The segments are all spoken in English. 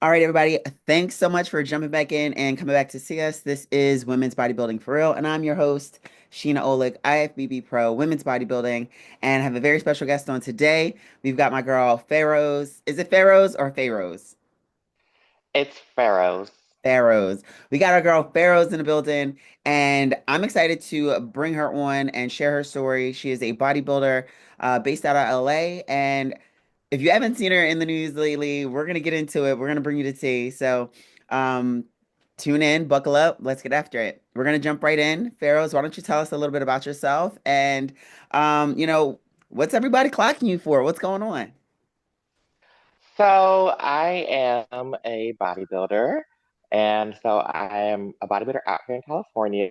All right, everybody. Thanks so much for jumping back in and coming back to see us. This is Women's Bodybuilding for Real, and I'm your host, Sheena Oleg, IFBB Pro, Women's Bodybuilding, and I have a very special guest on today. We've got my girl, PhaRose. Is it PhaRose or PhaRose? It's Pharaohs. PhaRose. We got our girl PhaRose in the building, and I'm excited to bring her on and share her story. She is a bodybuilder based out of LA, and if you haven't seen her in the news lately, we're gonna get into it. We're gonna bring you to tea. So, um, tune in, buckle up, let's get after it. We're gonna jump right in. Pharaohs, why don't you tell us a little bit about yourself and, um, you know, what's everybody clocking you for? What's going on? So I am a bodybuilder, and so I am a bodybuilder out here in California.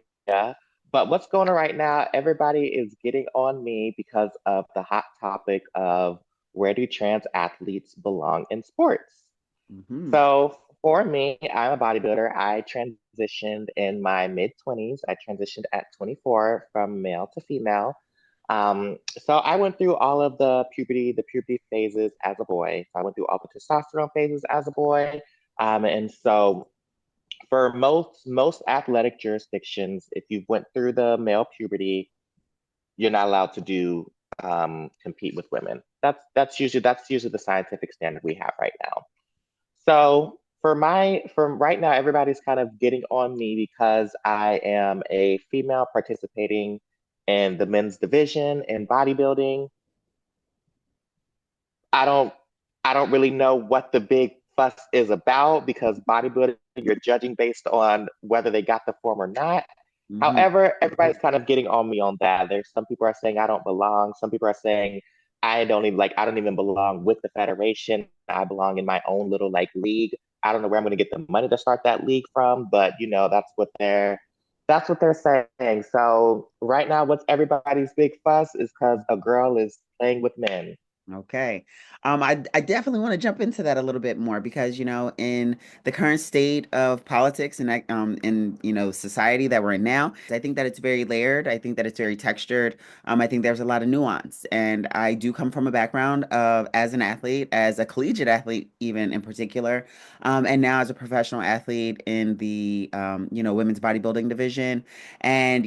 But what's going on right now, everybody is getting on me because of the hot topic of where do trans athletes belong in sports? Hmm. So for me, I'm a bodybuilder. I transitioned in my mid-20s. I transitioned at 24 from male to female. So I went through all of the puberty phases as a boy. So I went through all the testosterone phases as a boy. And so for most athletic jurisdictions, if you went through the male puberty, you're not allowed to do compete with women. That's usually the scientific standard we have right now. So for right now, everybody's kind of getting on me because I am a female participating in the men's division in bodybuilding. I don't I don't really know what the big fuss is about because bodybuilding, you're judging based on whether they got the form or not. Hmm. However, everybody's kind of getting on me on that. There's some people are saying I don't belong. Some people are saying I don't even belong with the federation. I belong in my own little like league. I don't know where I'm going to get the money to start that league from, but that's what they're saying. So right now, what's everybody's big fuss is because a girl is playing with men. Okay. I definitely want to jump into that a little bit more because, in the current state of politics and in, society that we're in now, I think that it's very layered. I think that it's very textured. I think there's a lot of nuance. And I do come from a background of as an athlete, as a collegiate athlete, even in particular, and now as a professional athlete in the women's bodybuilding division. And,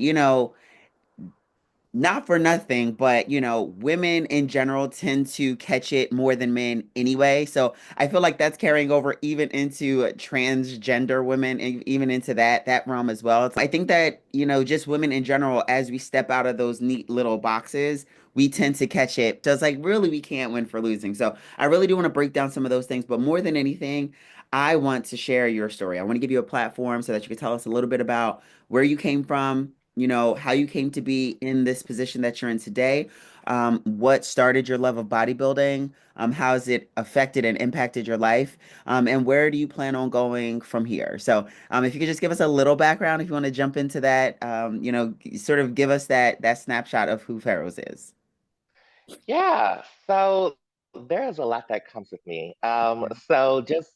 not for nothing, but women in general tend to catch it more than men anyway. So I feel like that's carrying over even into transgender women, and even into that realm as well. I think that, just women in general, as we step out of those neat little boxes, we tend to catch it. So it's like really we can't win for losing. So I really do want to break down some of those things, but more than anything, I want to share your story. I want to give you a platform so that you can tell us a little bit about where you came from, how you came to be in this position that you're in today, what started your love of bodybuilding, how has it affected and impacted your life, and where do you plan on going from here? So, if you could just give us a little background, if you want to jump into that, sort of give us that snapshot of who Pharaohs is. Yeah, so there's a lot that comes with me. So just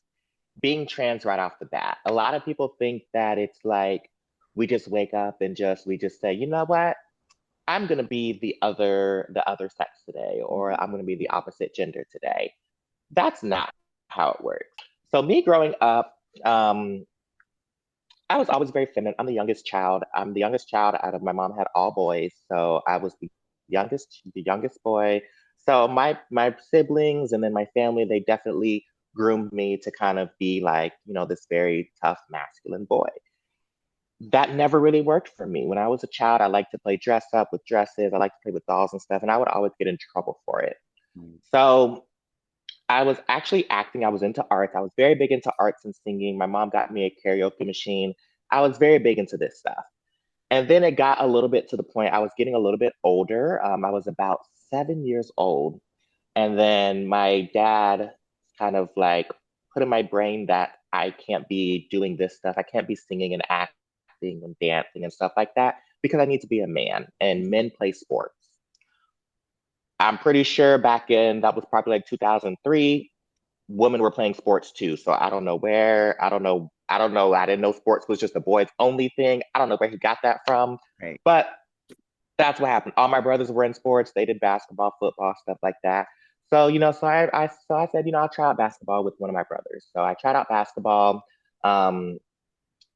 being trans right off the bat, a lot of people think that it's like we just wake up and we just say, you know what? I'm gonna be the other sex today, or I'm gonna be the opposite gender today. That's not how it works. So me growing up, I was always very feminine. I'm the youngest child. I'm the youngest child out of my mom had all boys, so I was the youngest boy. So my siblings and then my family, they definitely groomed me to kind of be like, this very tough masculine boy. That never really worked for me. When I was a child, I liked to play dress up with dresses. I liked to play with dolls and stuff, and I would always get in trouble for it. So I was actually acting. I was into arts. I was very big into arts and singing. My mom got me a karaoke machine. I was very big into this stuff. And then it got a little bit to the point I was getting a little bit older. I was about 7 years old. And then my dad kind of like put in my brain that I can't be doing this stuff. I can't be singing and acting and dancing and stuff like that because I need to be a man and men play sports. I'm pretty sure back in that was probably like 2003, women were playing sports too. So I don't know where, I don't know, I don't know. I didn't know sports was just a boys only thing. I don't know where he got that from, Right. but that's what happened. All my brothers were in sports. They did basketball, football, stuff like that. So, I said, I'll try out basketball with one of my brothers. So I tried out basketball. Um,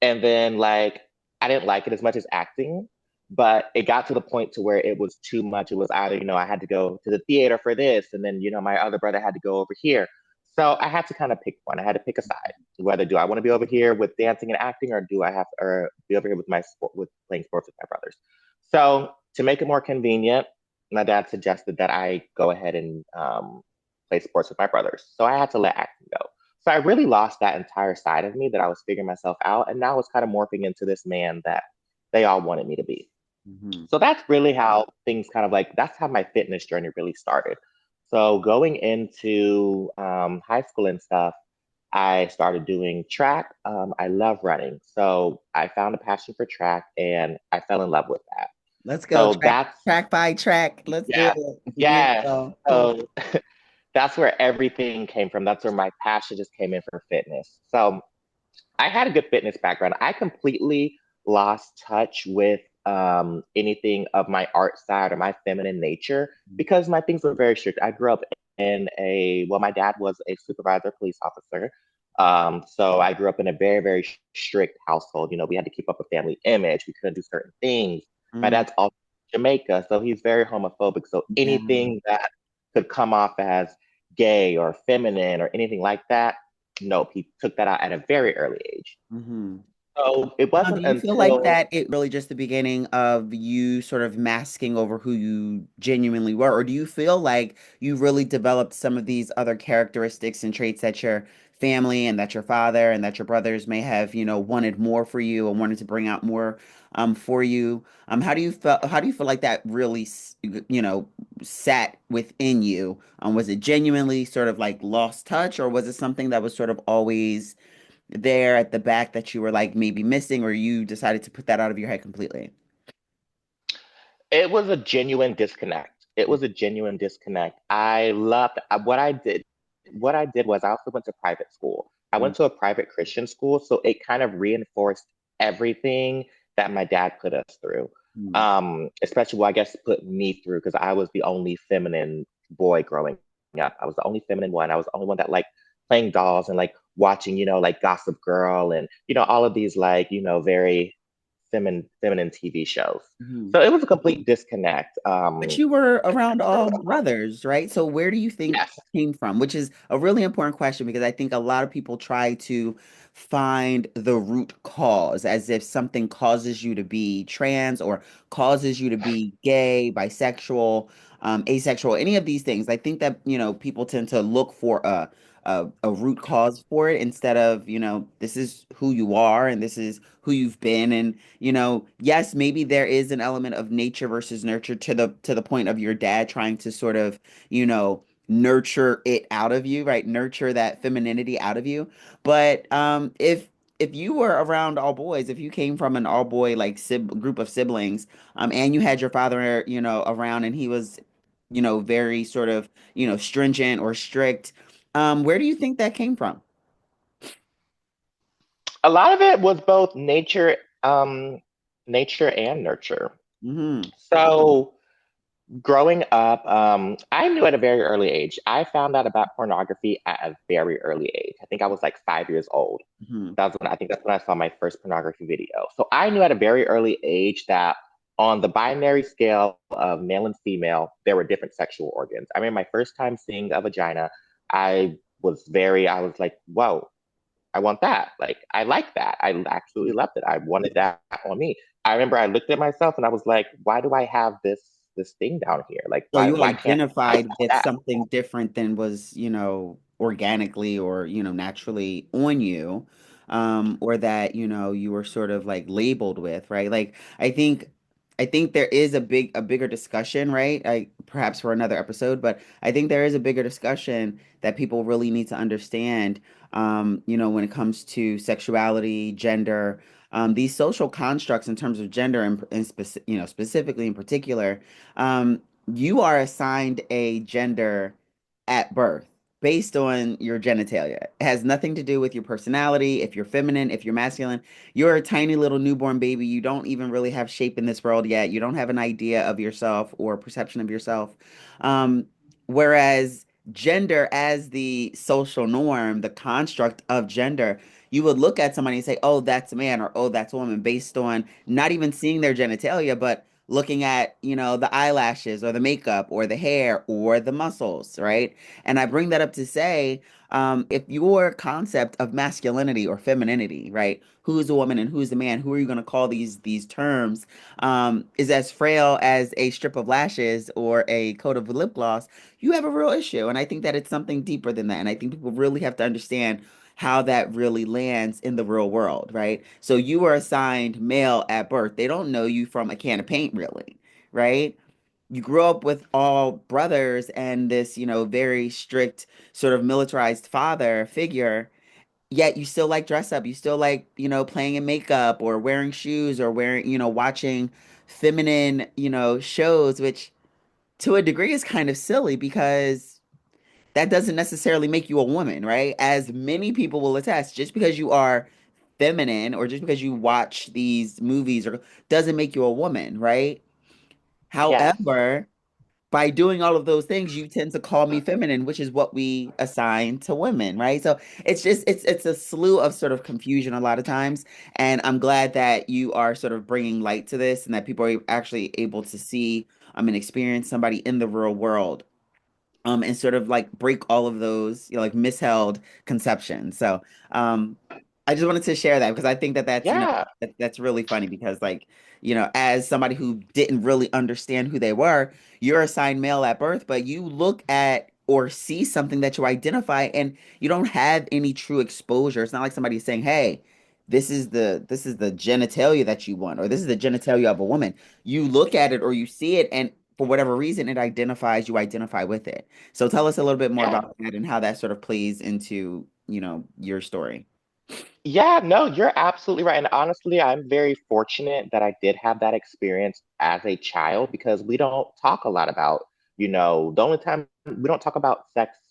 and then like I didn't like it as much as acting, but it got to the point to where it was too much. It was either, I had to go to the theater for this, and then, my other brother had to go over here. So I had to kind of pick one. I had to pick a side. Whether do I want to be over here with dancing and acting, or do I have or be over here with my sport with playing sports with my brothers? So to make it more convenient, my dad suggested that I go ahead and play sports with my brothers. So I had to let acting go. So I really lost that entire side of me that I was figuring myself out. And now it's kind of morphing into this man that they all wanted me to be. Hmm. So that's really how things kind of like, that's how my fitness journey really started. So going into high school and stuff, I started doing track. I love running. So I found a passion for track and I fell in love with that. Let's go So track, that's, track by track. Let's do yeah, it. Yeah. yeah. Cool. So that's where everything came from. That's where my passion just came in for fitness. So I had a good fitness background. I completely lost touch with anything of my art side or my feminine nature because my things were very strict. I grew up in my dad was a supervisor police officer. So I grew up in a very, very strict household. We had to keep up a family image. We couldn't do certain things. My Mm, dad's also Jamaica, so he's very homophobic. So yeah. anything that could come off as gay or feminine or anything like that, nope, he took that out at a very early age. Hmm. So it Now, do wasn't you feel like until that it really just the beginning of you sort of masking over who you genuinely were? Or do you feel like you really developed some of these other characteristics and traits that your family and that your father and that your brothers may have, wanted more for you and wanted to bring out more for you? How do you feel like that really sat within you? Was it genuinely sort of like lost touch, or was it something that was sort of always there at the back that you were like maybe missing, or you decided to put that out of your head completely? it was a genuine disconnect. It was a genuine disconnect. I loved what I did. What I did was I also went to private school. I went to a private Christian school, so it kind of reinforced everything that my dad put us through. Mm-hmm. Especially, well, I guess put me through because I was the only feminine boy growing up. I was the only feminine one. I was the only one that liked playing dolls and like watching, like Gossip Girl and all of these like, very feminine TV shows. So it was a complete disconnect. But you were around all brothers, right? So where do you think Yes. that came from? Which is a really important question because I think a lot of people try to find the root cause as if something causes you to be trans or causes you to be gay, bisexual, asexual, any of these things. I think that, people tend to look for a root cause for it instead of, this is who you are and this is who you've been. And yes, maybe there is an element of nature versus nurture to the point of your dad trying to sort of, nurture it out of you, right? Nurture that femininity out of you. But if you were around all boys, if you came from an all boy like group of siblings, and you had your father, around and he was, very sort of, stringent or strict, where do you think that came from? A lot of it was both nature and nurture. Hmm. So growing up, I knew at a very early age. I found out about pornography at a very early age. I think I was like 5 years old. Hmm. That's when I saw my first pornography video. So I knew at a very early age that on the binary scale of male and female, there were different sexual organs. I remember my first time seeing a vagina, I was like, whoa, I want that. Like, I like that. I absolutely loved it. I wanted that on me. I remember I looked at myself and I was like, why do I have this thing down here? Like, So why you why can't I identified have with that? something different than was, organically or, naturally on you, or that, you were sort of like labeled with, right? Like I think there is a bigger discussion, right? Perhaps for another episode, but I think there is a bigger discussion that people really need to understand, when it comes to sexuality, gender, these social constructs in terms of gender and specifically in particular. You are assigned a gender at birth based on your genitalia. It has nothing to do with your personality, if you're feminine, if you're masculine. You're a tiny little newborn baby. You don't even really have shape in this world yet. You don't have an idea of yourself or perception of yourself. Whereas gender as the social norm, the construct of gender, you would look at somebody and say, oh, that's a man or oh, that's a woman based on not even seeing their genitalia, but looking at, the eyelashes or the makeup or the hair or the muscles, right? And I bring that up to say, if your concept of masculinity or femininity, right? Who's a woman and who's a man? Who are you going to call these terms? Is as frail as a strip of lashes or a coat of lip gloss, you have a real issue. And I think that it's something deeper than that. And I think people really have to understand how that really lands in the real world, right? So you were assigned male at birth. They don't know you from a can of paint, really, right? You grew up with all brothers and this, very strict sort of militarized father figure, yet you still like dress up. You still like, playing in makeup or wearing shoes or wearing, watching feminine, shows, which to a degree is kind of silly because that doesn't necessarily make you a woman, right? As many people will attest, just because you are feminine or just because you watch these movies or doesn't make you a woman, right? Yes. However, by doing all of those things, you tend to call me feminine, which is what we assign to women, right? So it's a slew of sort of confusion a lot of times, and I'm glad that you are sort of bringing light to this and that people are actually able to see and experience somebody in the real world, and sort of like break all of those, like misheld conceptions. So, um, I just wanted to share that because I think that Yeah. that's really funny because like, as somebody who didn't really understand who they were, you're assigned male at birth, but you look at or see something that you identify and you don't have any true exposure. It's not like somebody's saying, "Hey, this is the genitalia that you want," or "This is the genitalia of a woman." You look at it or you see it, and for whatever reason, you identify with it. So tell us a little bit more Yeah. about that and how that sort of plays into, your story. Yeah, no, you're absolutely right. And honestly, I'm very fortunate that I did have that experience as a child because we don't talk a lot about, the only time we don't talk about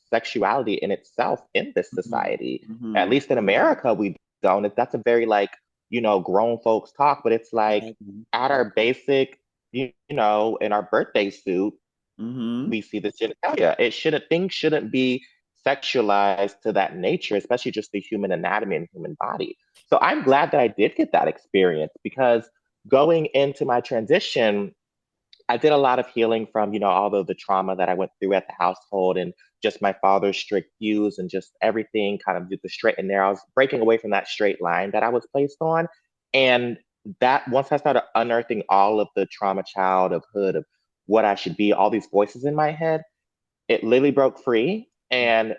sexuality in itself in this Hmm. society. At Hmm. least in America, we don't. That's a very like, grown folks talk, but it's like Exactly. at our basic, in our birthday suit, Hmm. we see this genitalia. Things shouldn't be sexualized to that nature, especially just the human anatomy and human body. So I'm glad that I did get that experience because going into my transition, I did a lot of healing from, all of the trauma that I went through at the household and just my father's strict views and just everything kind of the straight and narrow. I was breaking away from that straight line that I was placed on. And that once I started unearthing all of the trauma childhood of what I should be, all these voices in my head, it literally broke free. And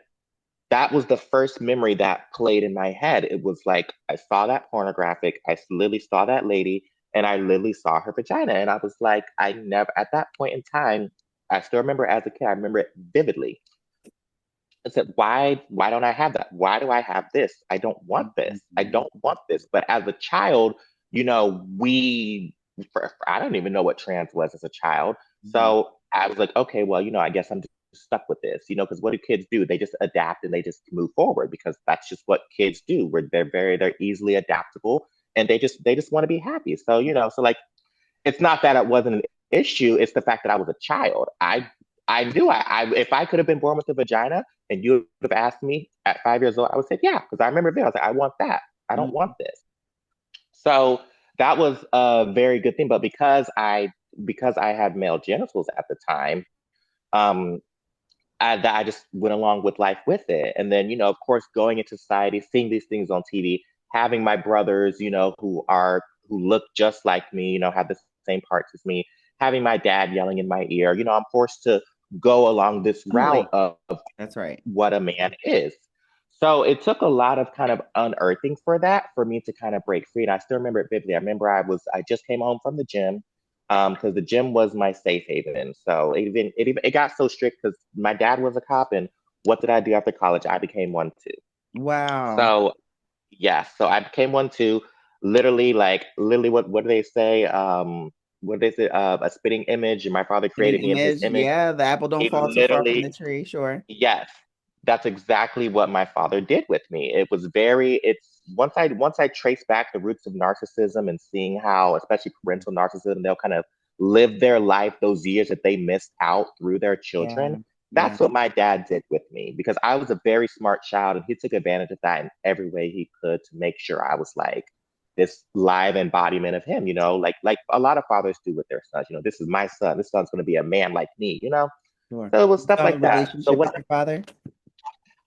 that was the first memory that played in my head. It was like I saw that pornographic, I literally saw that lady, and I literally saw her vagina. And I was like, I never, at that point in time, I still remember as a kid, I remember it vividly. I said, why don't I have that? Why do I have this? I don't want this. I Hmm. don't want this. But as a child, I don't even know what trans was as a child. Hmm. So I was like, okay, well, I guess I'm just stuck with this, because what do kids do? They just adapt and they just move forward because that's just what kids do. Where they're easily adaptable and they just want to be happy. So, so like it's not that it wasn't an issue. It's the fact that I was a child. I knew if I could have been born with a vagina and you would have asked me at 5 years old, I would say yeah, because I remember then I was like, I want that. I don't want this. So that was a very good thing. But because I had male genitals at the time, um, I just went along with life with it. And then, of course, going into society, seeing these things on TV, having my brothers, who look just like me, have the same parts as me, having my dad yelling in my ear, I'm forced to go along this route Family. of That's right. what a man is. So it took a lot of kind of unearthing for that for me to kind of break free. And I still remember it vividly. I remember I just came home from the gym because the gym was my safe haven. So it got so strict because my dad was a cop, and what did I do after college? I became one too. Wow. So yeah, so I became one too. Literally, what do they say? What is it? A spitting image, and my father An created me in his image. image. Yeah, the apple don't He fall too far from the literally tree. Sure. Yes, that's exactly what my father did with me. It's once I trace back the roots of narcissism and seeing how, especially parental narcissism, they'll kind of live their life those years that they missed out through their Yeah. children. Yeah, That's what my dad did with me because I was a very smart child and he took advantage of that in every way he could to make sure I was like this live embodiment of him, like a lot of fathers do with their sons. This is my son. This son's going to be a man like me. sure. So it was You stuff still have a like that. So relationship when with your father?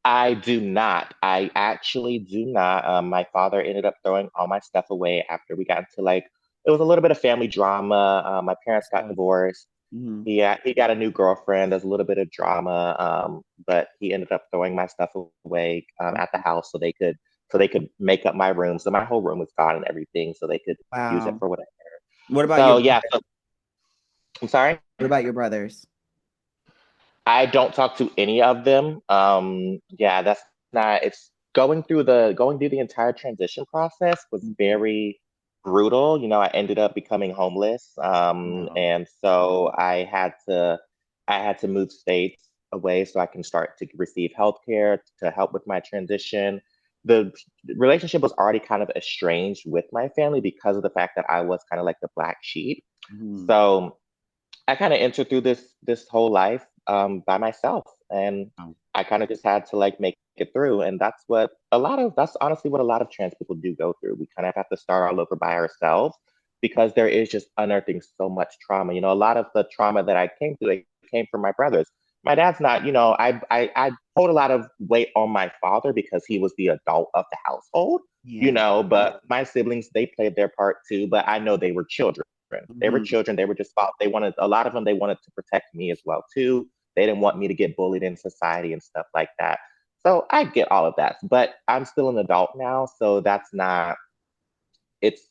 I do not. I actually do not. My father ended up throwing all my stuff away after we got into like it was a little bit of family drama. My parents got So, divorced. mhm. He got a new girlfriend. There's a little bit of drama, but he ended up throwing my stuff away at the house so they could make up my room. So my whole room was gone and everything, so they could use it Wow. for whatever. What about your So yeah. brother? So I'm sorry. What about your brothers? I don't talk to any of them. Yeah, that's not, it's going through the entire transition process was Mhm. very brutal. I ended up becoming homeless. Wow. And so I had to move states away so I can start to receive healthcare to help with my transition. The relationship was already kind of estranged with my family because of the fact that I was kind of like the black sheep. Mhm. So I kind of entered through this whole life by myself, and Wow. I kind of just had to like make it through. And that's honestly what a lot of trans people do go through. We kind of have to start all over by ourselves because there is just unearthing so much trauma. A lot of the trauma that I came through, it came from my brothers. My dad's not, I hold a lot of weight on my father because he was the adult of the household, Yeah. but my siblings, they played their part too, but I know they were children. They were Mhm. children. They were just they wanted a lot of them. They wanted to protect me as well too. They didn't want me to get bullied in society and stuff like that. So I get all of that, but I'm still an adult now, so that's not. It's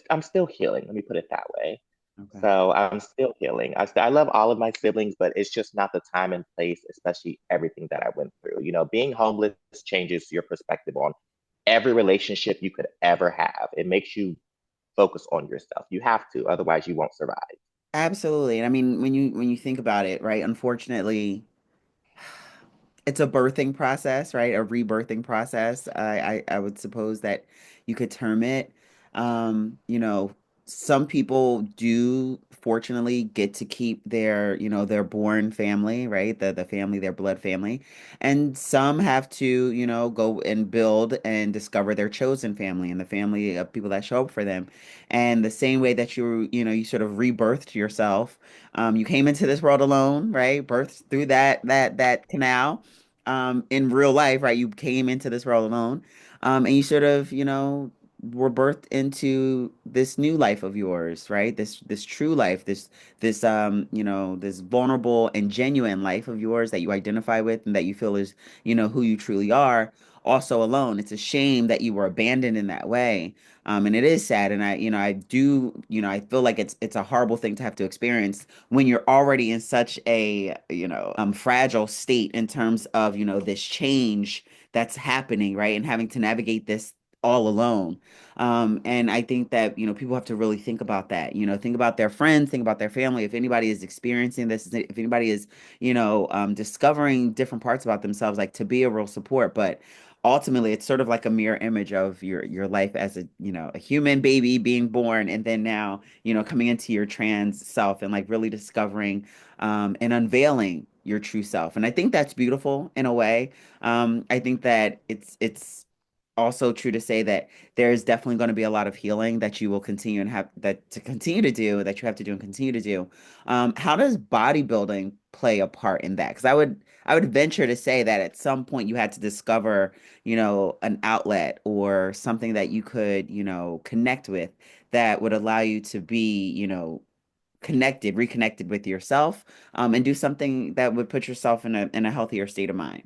I'm still healing. Let me put it that way. Okay. So I'm still healing. I love all of my siblings, but it's just not the time and place, especially everything that I went through. Being homeless changes your perspective on every relationship you could ever have. It makes you focus on yourself. You have to, otherwise you won't survive. Absolutely. And I mean, when you think about it, right? Unfortunately, it's a birthing process, right? A rebirthing process. I would suppose that you could term it. You know, some people do fortunately get to keep their, their born family, right? The family, their blood family. And some have to, go and build and discover their chosen family and the family of people that show up for them. And the same way that you sort of rebirthed yourself, you came into this world alone, right? Birthed through that canal in real life, right? You came into this world alone, and you sort of, were birthed into this new life of yours, right? This true life, this this vulnerable and genuine life of yours that you identify with and that you feel is, who you truly are. Also alone. It's a shame that you were abandoned in that way. And it is sad. And I do, I feel like it's a horrible thing to have to experience when you're already in such a fragile state in terms of this change that's happening, right, and having to navigate this all alone. And I think that people have to really think about that, think about their friends, think about their family. If anybody is experiencing this, if anybody is discovering different parts about themselves, like, to be a real support. But ultimately it's sort of like a mirror image of your life as a human baby being born, and then now coming into your trans self and like really discovering and unveiling your true self. And I think that's beautiful in a way. I think that it's also true to say that there's definitely going to be a lot of healing that you will continue and have that to continue to do, that you have to do and continue to do. How does bodybuilding play a part in that? Because I would venture to say that at some point you had to discover, an outlet or something that you could, connect with that would allow you to be, reconnected with yourself, and do something that would put yourself in a healthier state of mind.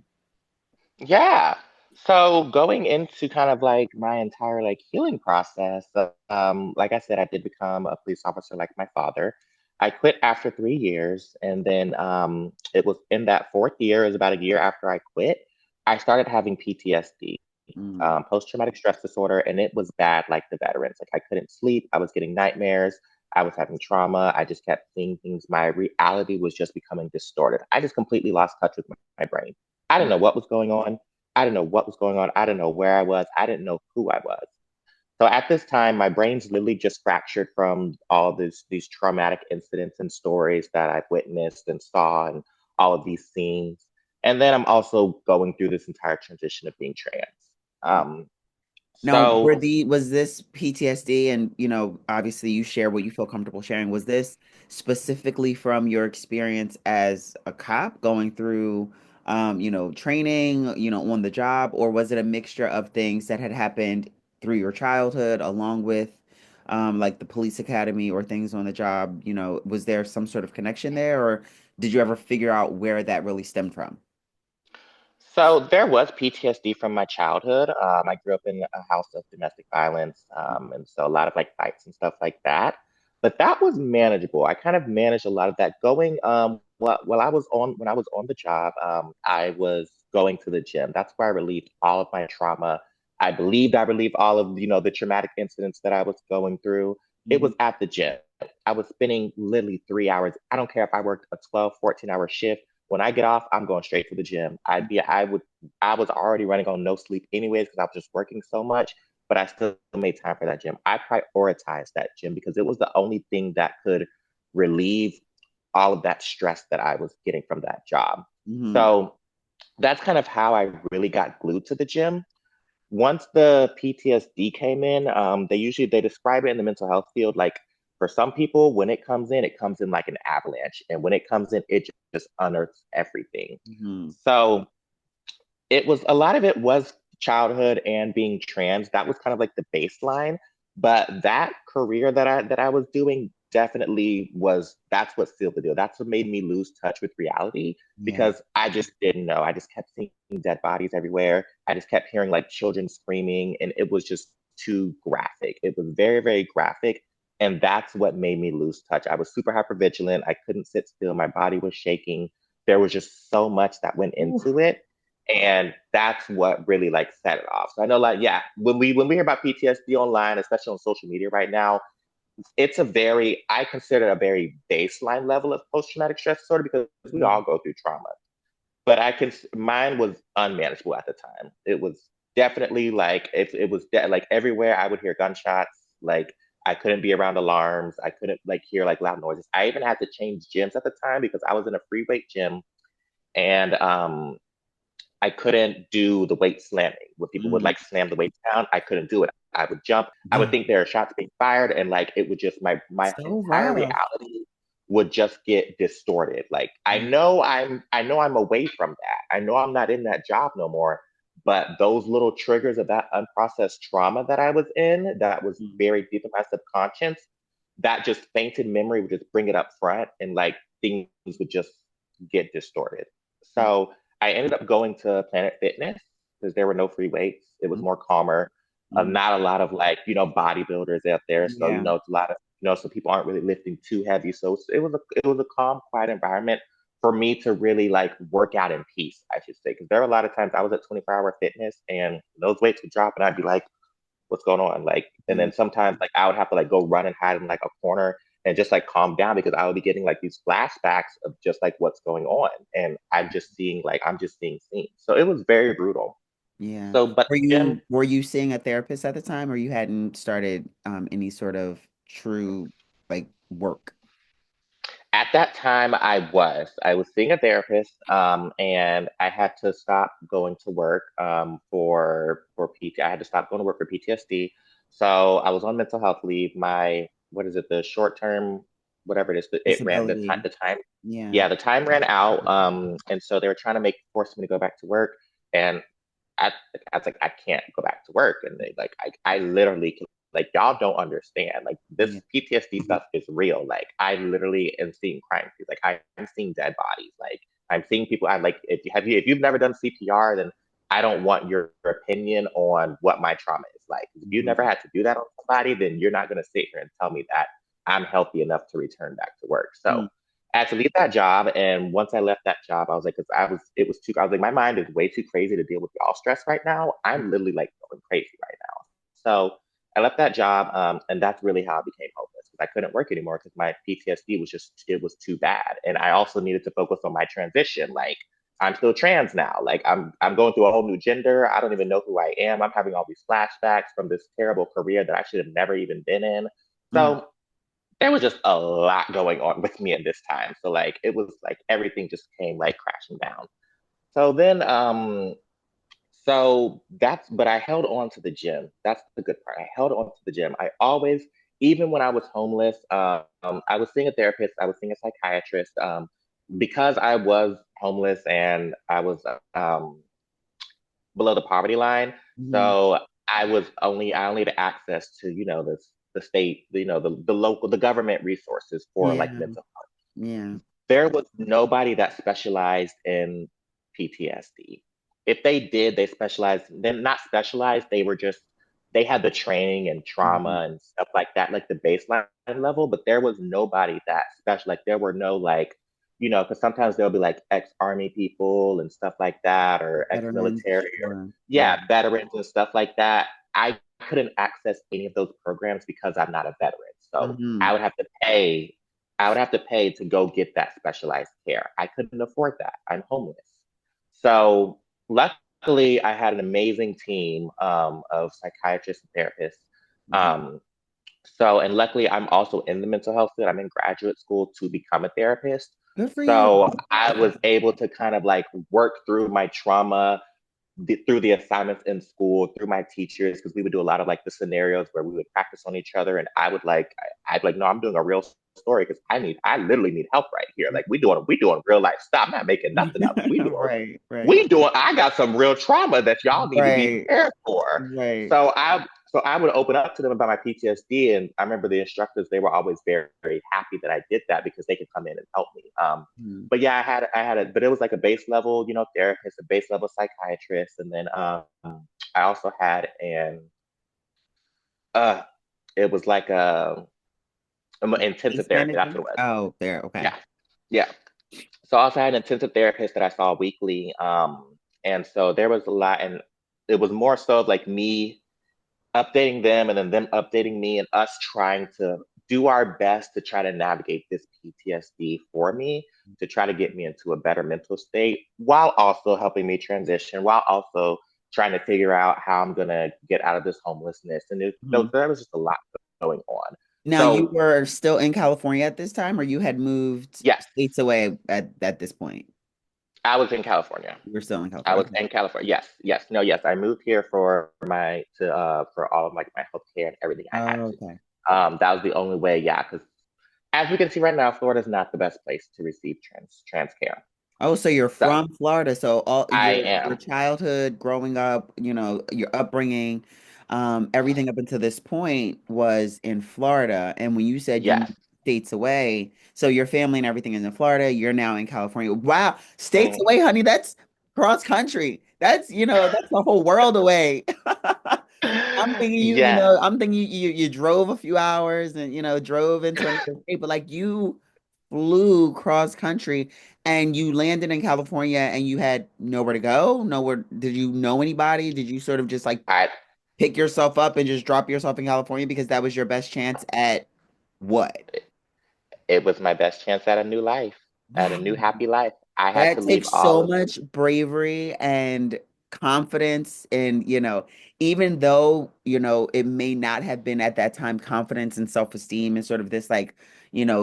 Yeah. So going into kind of like my entire like healing process, like I said, I did become a police officer like my father. I quit after 3 years, and then it was in that fourth year, it was about a year after I quit, I started having PTSD, Mm, post-traumatic stress disorder, and it was bad like the veterans. Like I couldn't sleep, I was getting nightmares, I was having trauma, I just kept seeing things. My reality was just becoming distorted. I just completely lost touch with my brain. I didn't know what was going on. I didn't know what was going on. I didn't know where I was. I didn't know who I was. So at this time, my brain's literally just fractured from all these traumatic incidents and stories that I've witnessed and saw and all of these scenes. And then I'm also going through this entire transition of being trans. Um, Now, so was this PTSD and, obviously you share what you feel comfortable sharing. Was this specifically from your experience as a cop going through, training, on the job, or was it a mixture of things that had happened through your childhood along with, like the police academy or things on the job? Was there some sort of connection there, or did you ever figure out where that really stemmed from? So there was PTSD from my childhood. I grew up in a house of domestic violence, and so a lot of like fights and stuff like that. But that was manageable. I kind of managed a lot of that. Going while I was on when I was on the job, I was going to the gym. That's where I relieved all of my trauma. I believed I relieved all of the traumatic incidents that I was going through. It Mhm. was at the gym. I was spending literally 3 hours. I don't care if I worked a 12, 14-hour shift. When I get off, I'm going straight to the gym. I was already running on no sleep anyways because I was just working so much, but I still made time for that gym. I prioritized that gym because it was the only thing that could relieve all of that stress that I was getting from that job. Mhm. So that's kind of how I really got glued to the gym. Once the PTSD came in, they describe it in the mental health field like for some people when it comes in like an avalanche, and when it comes in, it just unearths everything. Mhm. So it was a lot of it was childhood and being trans. That was kind of like the baseline. But that career that I was doing definitely was that's what sealed the deal. That's what made me lose touch with reality Yeah. because I just didn't know. I just kept seeing dead bodies everywhere. I just kept hearing like children screaming, and it was just too graphic. It was very, very graphic. And that's what made me lose touch. I was super hyper vigilant. I couldn't sit still. My body was shaking. There was just so much that went Ooh. into it, and that's what really like set it off. So I know, like, yeah, when we hear about PTSD online, especially on social media right now, it's a very I consider it a very baseline level of post-traumatic stress disorder because we all go through trauma. But mine was unmanageable at the time. It was definitely like if it was like everywhere I would hear gunshots, like I couldn't be around alarms, I couldn't like hear like loud noises. I even had to change gyms at the time because I was in a free weight gym, and I couldn't do the weight slamming where people would Mm. like slam the weights down. I couldn't do it. I would jump. I would Yeah. think there are shots being fired, and like it would just my So entire rough. reality would just get distorted. Like Yeah. I know I'm away from that. I know I'm not in that job no more. But those little triggers of that unprocessed trauma that I was in, that was Mm. very deep in my subconscious, that just fainted memory would just bring it up front, and like things would just get distorted. Mm. So I ended up going to Planet Fitness because there were no free weights. It was Mm. more calmer. Mm. Not a lot of like, bodybuilders out there. So, Yeah. it's a lot of, so people aren't really lifting too heavy. So it was a calm, quiet environment for me to really like work out in peace, I should say. Because there were a lot of times I was at 24-hour fitness and those weights would drop and I'd be like, what's going on? Like, and Yeah. then sometimes like I would have to like go run and hide in like a corner and just like calm down because I would be getting like these flashbacks of just like what's going on. And I'm just seeing scenes. So it was very brutal. Yeah. So, but Were Jim, you seeing a therapist at the time, or you hadn't started any sort of true like work? at that time I was seeing a therapist, and I had to stop going to work for PT. I had to stop going to work for PTSD. So I was on mental health leave. My what is it? The short term, whatever it is, it ran the time. Disability. Yeah. Yeah, the time ran out. And so they were trying to force me to go back to work, and I was like, I can't go back to work. And they like, I literally can, like, y'all don't understand. Like, Yeah. this PTSD stuff is real. Like, I literally am seeing crime scenes. Like, I'm seeing dead bodies. Like, I'm seeing people. I'm like, if you've never done CPR, then I don't want your opinion on what my trauma is like. If you never Mhm. had to do that on somebody, then you're not going to sit here and tell me that I'm healthy enough to return back to work. So Mm. I had to leave that job. And once I left that job, I was like, it was too, I was like, my mind is way too crazy to deal with y'all stress right now. I'm literally like going crazy right now. So I left that job. And that's really how I became homeless because I couldn't work anymore because my PTSD it was too bad. And I also needed to focus on my transition. Like, I'm still trans now. Like, I'm going through a whole new gender. I don't even know who I am. I'm having all these flashbacks from this terrible career that I should have never even been in. Mm. So there was just a lot going on with me at this time. So like it was like everything just came like crashing down. So then so that's but I held on to the gym. That's the good part. I held on to the gym. I always, even when I was homeless, I was seeing a therapist, I was seeing a psychiatrist, because I was homeless and I was below the poverty line. Hmm. So I only had access to, the state, the local, the government resources for like Yeah, mental. yeah. There was nobody that specialized in PTSD. If they did, they specialized, then not specialized, they were just, they had the training and Mhm. trauma and stuff like that, like the baseline level, but there was nobody that special, like there were no like, because sometimes there'll be like ex-army people and stuff like that, or Veterans, ex-military, or sure. Yeah. yeah, veterans and stuff like that. I couldn't access any of those programs because I'm not a veteran. So Hmm. I would have to pay I would have to pay to go get that specialized care. I couldn't afford that. I'm homeless. So luckily, I had an amazing team of psychiatrists and therapists. Hmm. Um, and luckily, I'm also in the mental health field. I'm in graduate school to become a therapist. Good for you. So I was able to kind of like work through my trauma, through the assignments in school, through my teachers, because we would do a lot of like the scenarios where we would practice on each other, and I'd like, no, I'm doing a real story because I literally need help right here. Like we doing real life stuff. I'm not making nothing up. Right, right, I got some real trauma that y'all need to be right, prepared for. right. So I would open up to them about my PTSD, and I remember the instructors, they were always very, very happy that I did that because they could come in and help me. Mhm. But yeah, but it was like a base level, therapist, a base level psychiatrist, and then I also had uh, it was like an intensive Case therapy. That's manager? what it was. Oh, there. Okay. Yeah, yeah. So I also had an intensive therapist that I saw weekly, and so there was a lot, and it was more so of like me updating them and then them updating me and us trying to do our best to try to navigate this PTSD for me to try to get me into a better mental state while also helping me transition, while also trying to figure out how I'm going to get out of this homelessness. And Mhm. there was just a lot going on. Now, you So, were still in California at this time, or you had moved yes, states away at this point? I was in California. You were still in I California. was Okay. in California. Yes, yes, no, yes. I moved here for for all of like my healthcare and everything I had Oh, to. okay. That was the only way, yeah, because as we can see right now, Florida is not the best place to receive trans care. Oh, so you're So from Florida. So all I your am. childhood, growing up, your upbringing, everything up until this point was in Florida. And when you said you Yes. moved states away, so your family and everything is in Florida, you're now in California. Wow, states Mhm. away, honey, that's cross country. That's the whole world away. I'm thinking Yes. I'm thinking you drove a few hours and drove into another state, but like you flew cross country and you landed in California and you had nowhere to go, nowhere. Did you know anybody? Did you sort of just like I pick yourself up and just drop yourself in California because that was your best chance at what? it was my best chance at a new life, at a Wow. new happy life. I had to That leave takes all so of much bravery and confidence. And, even though, it may not have been at that time confidence and self-esteem and sort of this like,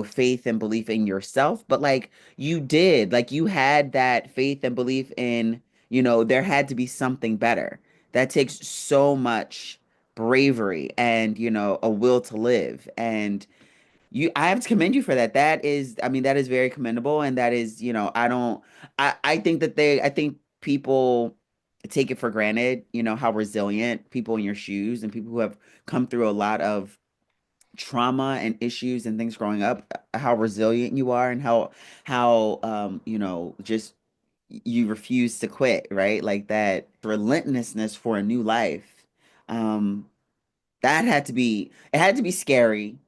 faith and belief in yourself, but like you did, like you had that faith and belief in, there had to be something better. That takes so much bravery and, a will to live. And I have to commend you for that. I mean, that is very commendable. And that is, I think I think people take it for granted, how resilient people in your shoes and people who have come through a lot of trauma and issues and things growing up, how resilient you are and how, just you refuse to quit, right? Like that relentlessness for a new life. Um, it had to be scary.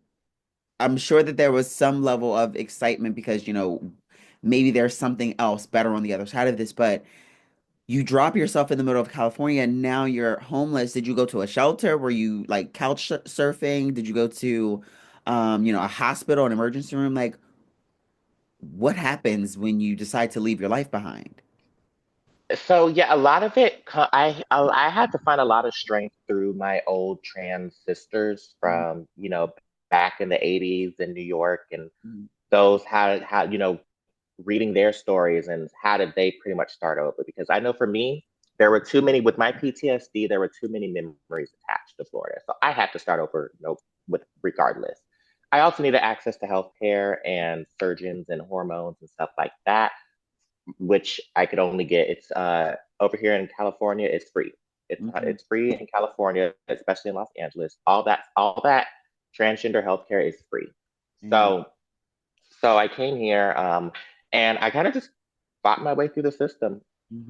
I'm sure that there was some level of excitement because, maybe there's something else better on the other side of this, but you drop yourself in the middle of California and now you're homeless. Did you go to a shelter? Were you like surfing? Did you go to, a hospital, an emergency room? Like, what happens when you decide to leave your life behind? So yeah, a lot of it, I had to find a lot of strength through my old trans sisters from, back in the 80s in New York and Mhm. those how reading their stories and how did they pretty much start over? Because I know for me, there were too many with my PTSD, there were too many memories attached to Florida. So I had to start over, with regardless. I also needed access to healthcare and surgeons and hormones and stuff like that, which I could only get. It's over here in California, it's free. Mhm. It's free in California, especially in Los Angeles. All that transgender healthcare is free. Yeah. So so I came here, and I kind of just fought my way through the system.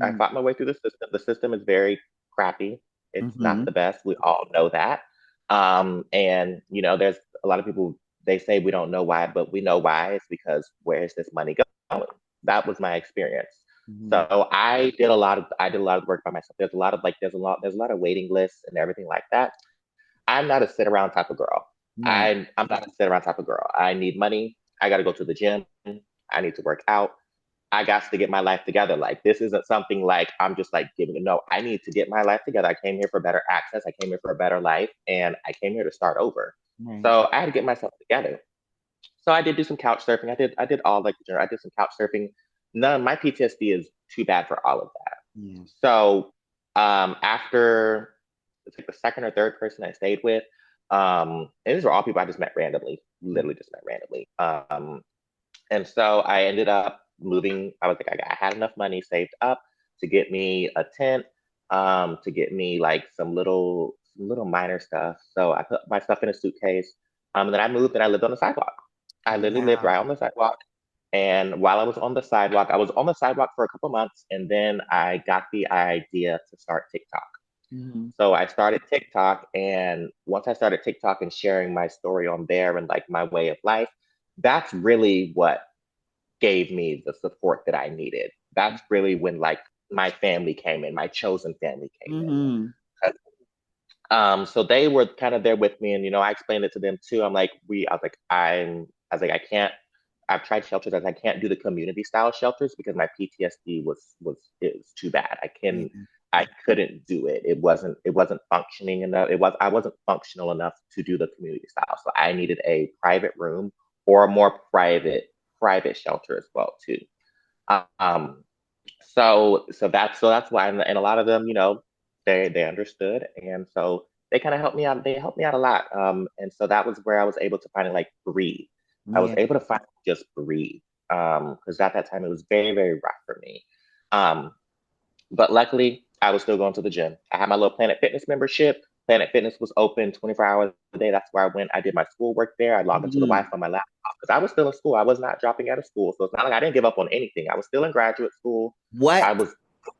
I Mhm. fought my way through the system. The system is very crappy. It's not Mhm. the best. We all know that. And there's a lot of people, they say we don't know why, but we know why. It's because where is this money going? That was my experience. Mhm. So I did a lot of work by myself. There's a lot of waiting lists and everything like that. I'm not a sit around type of girl. Right. I'm not a sit around type of girl. I need money. I got to go to the gym. I need to work out. I got to get my life together. Like this isn't something like I'm just like giving it. No, I need to get my life together. I came here for better access. I came here for a better life, and I came here to start over. Right. So I had to get myself together. So I did do some couch surfing. I did all like I did some couch surfing. None my PTSD is too bad for all of that. Yeah. So after it's like the second or third person I stayed with, and these were all people I just met randomly, Mhm. literally just met randomly. And so I ended up moving. I was like, I had enough money saved up to get me a tent, to get me like some little minor stuff. So I put my stuff in a suitcase. And then I moved and I lived on the sidewalk. I literally lived right Wow. on the sidewalk. And while I was on the sidewalk for a couple months, and then I got the idea to start TikTok. Mhm. So I started TikTok, and once I started TikTok and sharing my story on there and like my way of life, that's really what gave me the support that I needed. That's really when like my family came in, my chosen family came Mhm. in. So they were kind of there with me, and I explained it to them too. I was like, I can't. I've tried shelters. I can't do the community style shelters because my PTSD was too bad. Yeah. I couldn't do it. It wasn't functioning enough. I wasn't functional enough to do the community style. So I needed a private room or a more private shelter as well too. Um, so that's why, and a lot of them, they understood, and so they kind of helped me out. They helped me out a lot, and so that was where I was able to finally like breathe. I was Yeah. able to finally just breathe, because at that time it was very, very rough for me. Um, but luckily, I was still going to the gym. I had my little Planet Fitness membership. Planet Fitness was open 24 hours a day. That's where I went. I did my schoolwork there. I logged into the Mhm. Wi-Fi on my laptop because I was still in school. I was not dropping out of school. So it's not like I didn't give up on anything. I was still in graduate school. I What? was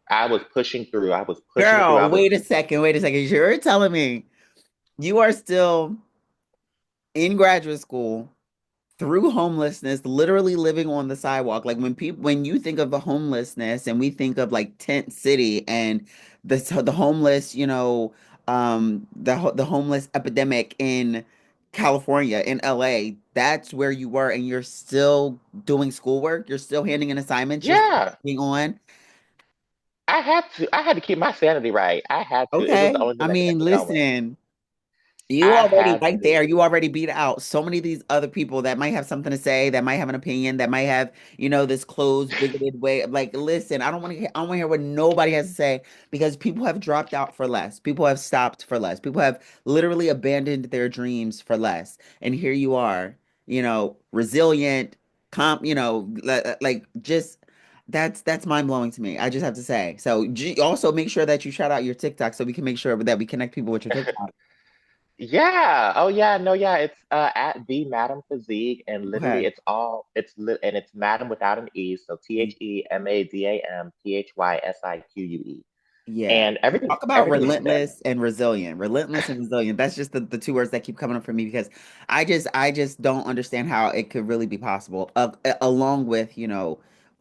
I was pushing through. I was pushing it through. I Girl, was wait a second. Wait a second. You're telling me you are still in graduate school through homelessness, literally living on the sidewalk. Like when you think of the homelessness and we think of like tent city and the homeless, the homeless epidemic in California, in LA, that's where you were, and you're still doing schoolwork, you're still handing in assignments, you're still yeah. being on. I had to keep my sanity right. I had to. It was the Okay. only I thing that kept mean, me going. listen. You I already had right to. there. You already beat out so many of these other people that might have something to say, that might have an opinion, that might have, this closed, bigoted way of like, listen, I don't want to hear what nobody has to say because people have dropped out for less. People have stopped for less. People have literally abandoned their dreams for less. And here you are, resilient, like just that's mind blowing to me. I just have to say. So also make sure that you shout out your TikTok so we can make sure that we connect people with your TikTok. Yeah. Oh yeah. No. Yeah. It's at the Madam Physique, and literally Okay. and it's Madam without an E, so Mm, TheMadamPhysique, yeah. and everything Talk about everything is there. relentless and resilient. Relentless and resilient. That's just the two words that keep coming up for me because I just don't understand how it could really be possible. Along with,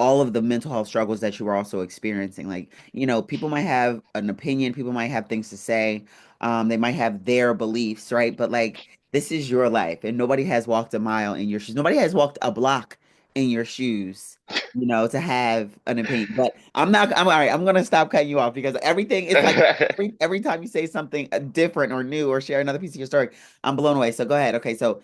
all of the mental health struggles that you were also experiencing. Like, people might have an opinion, people might have things to say. They might have their beliefs, right? But like this is your life and nobody has walked a mile in your shoes. Nobody has walked a block in your shoes, to have an opinion. But I'm all right. I'm gonna stop cutting you off because everything is like every time you say something different or new or share another piece of your story, I'm blown away. So go ahead. Okay, so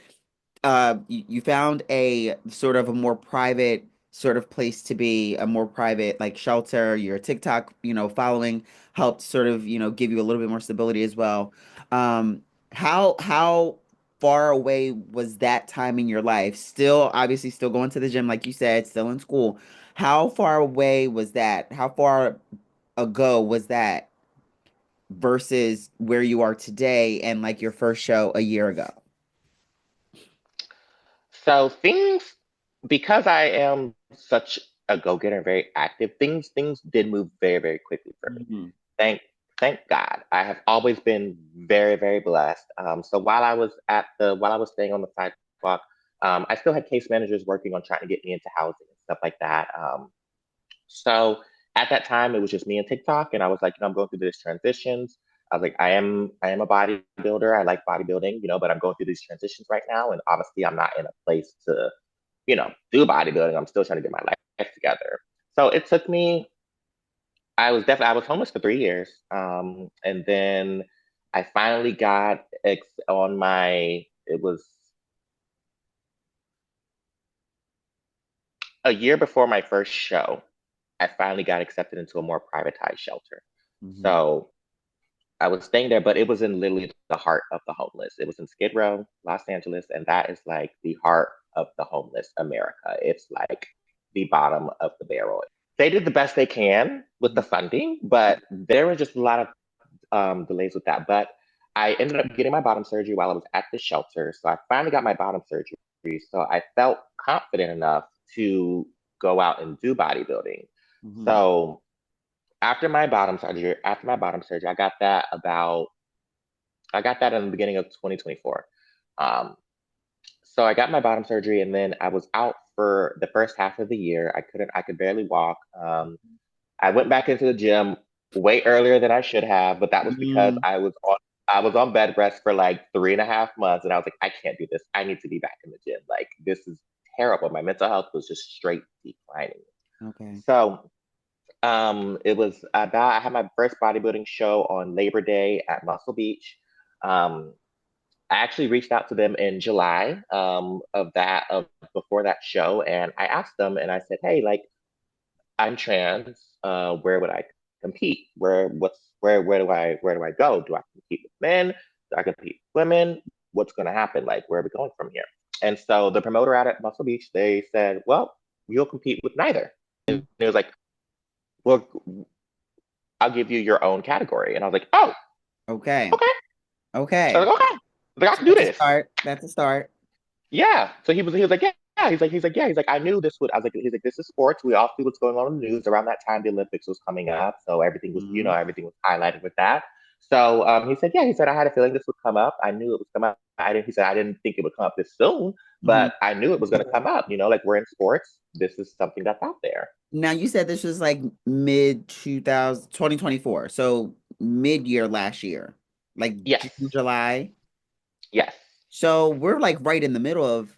you found a sort of a more private sort of place to be, a more private like shelter. Your TikTok, following helped sort of, give you a little bit more stability as well. Um, how far away was that time in your life? Still, obviously, still going to the gym, like you said, still in school. How far away was that? How far ago was that versus where you are today and like your first show a year ago? So things, because I am such a go-getter and very active, things did move very, very quickly for me. Mhm. Thank thank God. I have always been very, very blessed. So while I was staying on the sidewalk, I still had case managers working on trying to get me into housing and stuff like that. So at that time, it was just me and TikTok, and I was like, I'm going through this transitions. I was like, I am a bodybuilder. I like bodybuilding, but I'm going through these transitions right now, and obviously, I'm not in a place to, do bodybuilding. I'm still trying to get my life together. So it took me. I was homeless for 3 years, and then I finally got on my. It was a year before my first show. I finally got accepted into a more privatized shelter. Mhm. So I was staying there, but it was in literally the heart of the homeless. It was in Skid Row, Los Angeles, and that is like the heart of the homeless America. It's like the bottom of the barrel. They did the best they can with the funding, but there were just a lot of delays with that. But I ended up getting my bottom surgery while I was at the shelter. So I finally got my bottom surgery. So I felt confident enough to go out and do bodybuilding. Mhm. So after my bottom surgery, I got that in the beginning of 2024. Um, so I got my bottom surgery, and then I was out for the first half of the year. I could barely walk. I went back into the gym way earlier than I should have, but that was because Mhm. I was on bed rest for like 3.5 months, and I was like, I can't do this. I need to be back in the gym. Like this is terrible. My mental health was just straight declining. Okay. So it was about I had my first bodybuilding show on Labor Day at Muscle Beach. Um, I actually reached out to them in July of before that show, and I asked them, and I said, "Hey, like I'm trans. Where would I compete? Where do I go? Do I compete with men? Do I compete with women? What's going to happen? Like where are we going from here?" And so the promoter out at Muscle Beach, they said, "Well, you'll compete with neither." And it was like, "Well, I'll give you your own category." And I was like, "Oh, Okay. okay." I was Okay. like, "Okay." I was like, "I So can do that's a this." start. That's a start. Yeah. So he was like, "Yeah." Yeah. Yeah. He's like, "I knew this would." I was like, "He's like, this is sports. We all see what's going on in the news." Around that time, the Olympics was coming up, so Mhm. everything was highlighted with that. So he said, "Yeah." He said, "I had a feeling this would come up. I knew it would come up. I didn't." He said, "I didn't think it would come up this soon, Mhm. but I knew it was going to come up. Like we're in sports. This is something that's out there." Now you said this was like mid 2000 2024, so mid year last year, like Yes. June, July. Yes. So we're like right in the middle of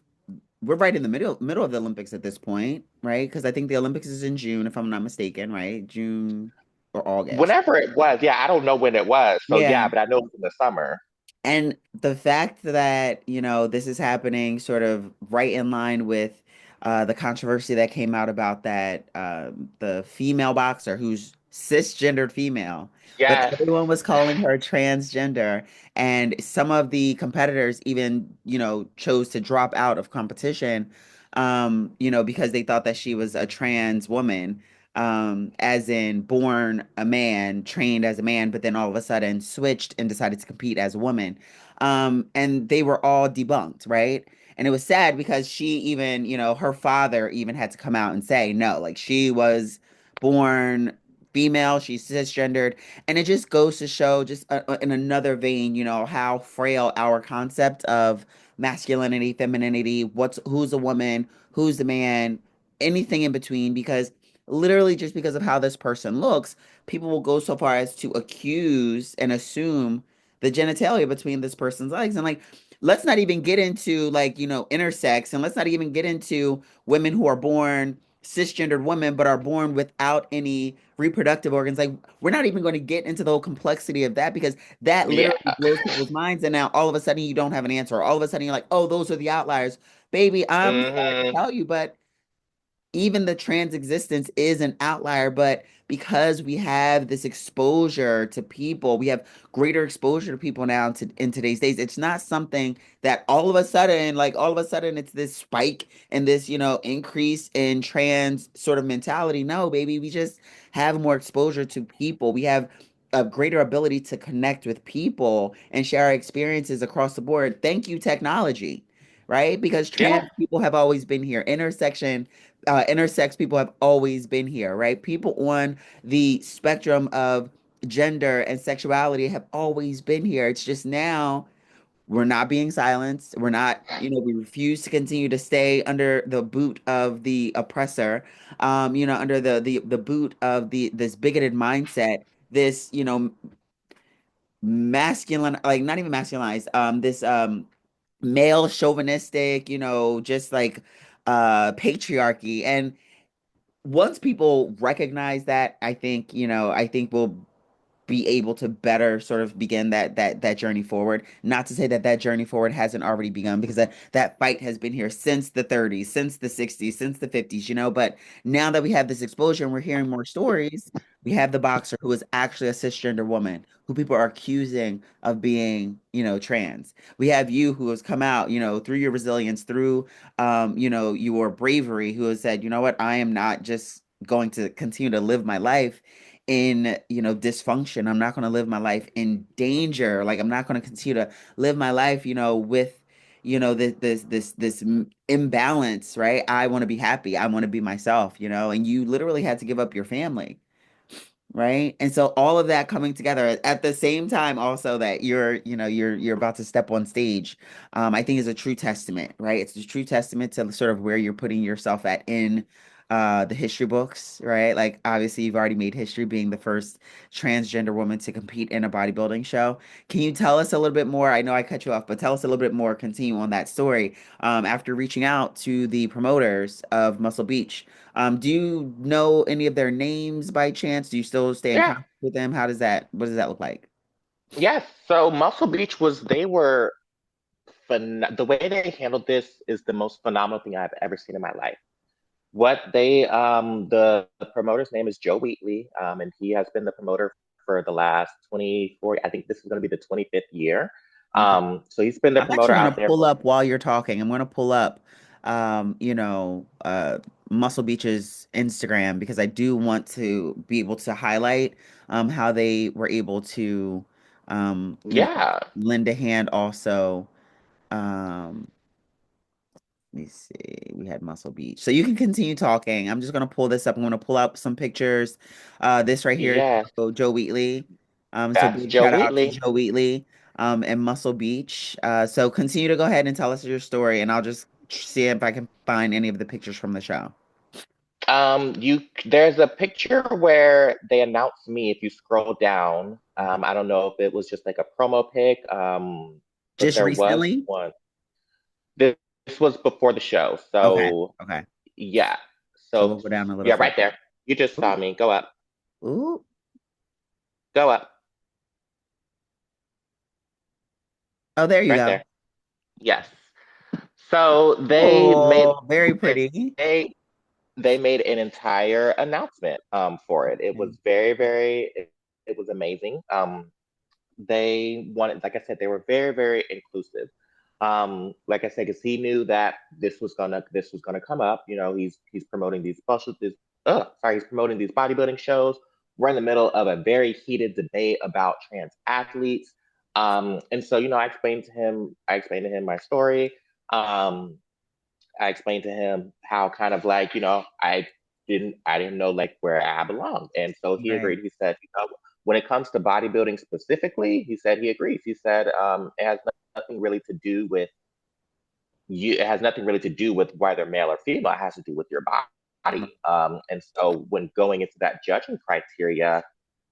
we're right in the middle of the Olympics at this point, right? Because I think the Olympics is in June, if I'm not mistaken, right? June or August. Whenever it was, yeah, I don't know when it was. So Yeah. yeah, but I know it was in the summer. And the fact that, this is happening sort of right in line with the controversy that came out about that the female boxer who's cisgendered female, but Yes. everyone was calling her transgender, and some of the competitors even, chose to drop out of competition, because they thought that she was a trans woman, as in born a man, trained as a man, but then all of a sudden switched and decided to compete as a woman. And they were all debunked, right? And it was sad because she even, her father even had to come out and say, no, like she was born female, she's cisgendered. And it just goes to show, just in another vein, how frail our concept of masculinity, femininity, who's a woman, who's the man, anything in between, because literally just because of how this person looks, people will go so far as to accuse and assume the genitalia between this person's legs. And like, let's not even get into like, intersex, and let's not even get into women who are born, cisgendered women, but are born without any reproductive organs. Like, we're not even going to get into the whole complexity of that because that Yeah. literally blows people's minds. And now all of a sudden you don't have an answer. Or all of a sudden you're like, oh, those are the outliers. Baby, I'm sorry to Hmm. tell you, but even the trans existence is an outlier, but because we have this exposure to people, we have greater exposure to people now in today's days. It's not something that all of a sudden, like all of a sudden, it's this spike and this, increase in trans sort of mentality. No, baby, we just have more exposure to people. We have a greater ability to connect with people and share our experiences across the board. Thank you, technology, right? Because Yeah. trans people have always been here. Intersex people have always been here, right? People on the spectrum of gender and sexuality have always been here. It's just now we're not being silenced. We're not, we refuse to continue to stay under the boot of the oppressor, under the boot of this bigoted mindset, this, masculine, like not even masculinized, this male chauvinistic, just like patriarchy. And once people recognize that, I think we'll be able to better sort of begin that journey forward. Not to say that that journey forward hasn't already begun, because that fight has been here since the 30s, since the 60s, since the 50s, but now that we have this exposure and we're hearing more stories, we have the boxer who is actually a cisgender woman who people are accusing of being, trans. We have you who has come out, through your resilience, through your bravery, who has said, you know what, I am not just going to continue to live my life in dysfunction. I'm not going to live my life in danger. Like, I'm not going to continue to live my life with this imbalance, right? I want to be happy. I want to be myself, and you literally had to give up your family, right? And so all of that coming together at the same time, also that you're about to step on stage, I think is a true testament, right? It's a true testament to sort of where you're putting yourself at in the history books, right? Like, obviously you've already made history being the first transgender woman to compete in a bodybuilding show. Can you tell us a little bit more? I know I cut you off, but tell us a little bit more, continue on that story. After reaching out to the promoters of Muscle Beach, do you know any of their names by chance? Do you still stay in Yeah. contact with them? What does that look like? Yes. So Muscle Beach they were, the way they handled this is the most phenomenal thing I've ever seen in my life. The promoter's name is Joe Wheatley, and he has been the promoter for the last 24, I think this is going to be the 25th year. Okay. So he's been the I'm promoter actually out gonna there pull for, up while you're talking. I'm gonna pull up, um, you know, uh, Muscle Beach's Instagram because I do want to be able to highlight how they were able to, you know, yeah, lend a hand also. Um, Let me see. We had Muscle Beach. So you can continue talking. I'm just gonna pull this up. I'm gonna pull up some pictures. This right here is yes, Joe Wheatley. So that's big Joe shout out to Wheatley. Joe Wheatley, and Muscle Beach. So continue to go ahead and tell us your story, and I'll just see if I can find any of the pictures from the show. There's a picture where they announced me if you scroll down. Okay. I don't know if it was just like a promo pic, but Just there was recently? one. This was before the show. Okay. So Okay. yeah. So So we'll go down a little yeah, further. right there. You just saw Ooh. me. Go up. Ooh. Go up. Oh, there you Right go. there. Yes. So Oh, very pretty. they they made an entire announcement for it. It Okay. was it was amazing. They wanted, like I said, they were very inclusive. Like I said, because he knew that this was gonna come up. He's promoting these special this sorry, he's promoting these bodybuilding shows. We're in the middle of a very heated debate about trans athletes. And so, I explained to him my story. Um, I explained to him how kind of like, I didn't know like where I belonged. And so he Right. agreed. He said, when it comes to bodybuilding specifically, he said he agrees. He said it has nothing really to do with you. It has nothing really to do with whether male or female. It has to do with your Right. body. And so when going into that judging criteria,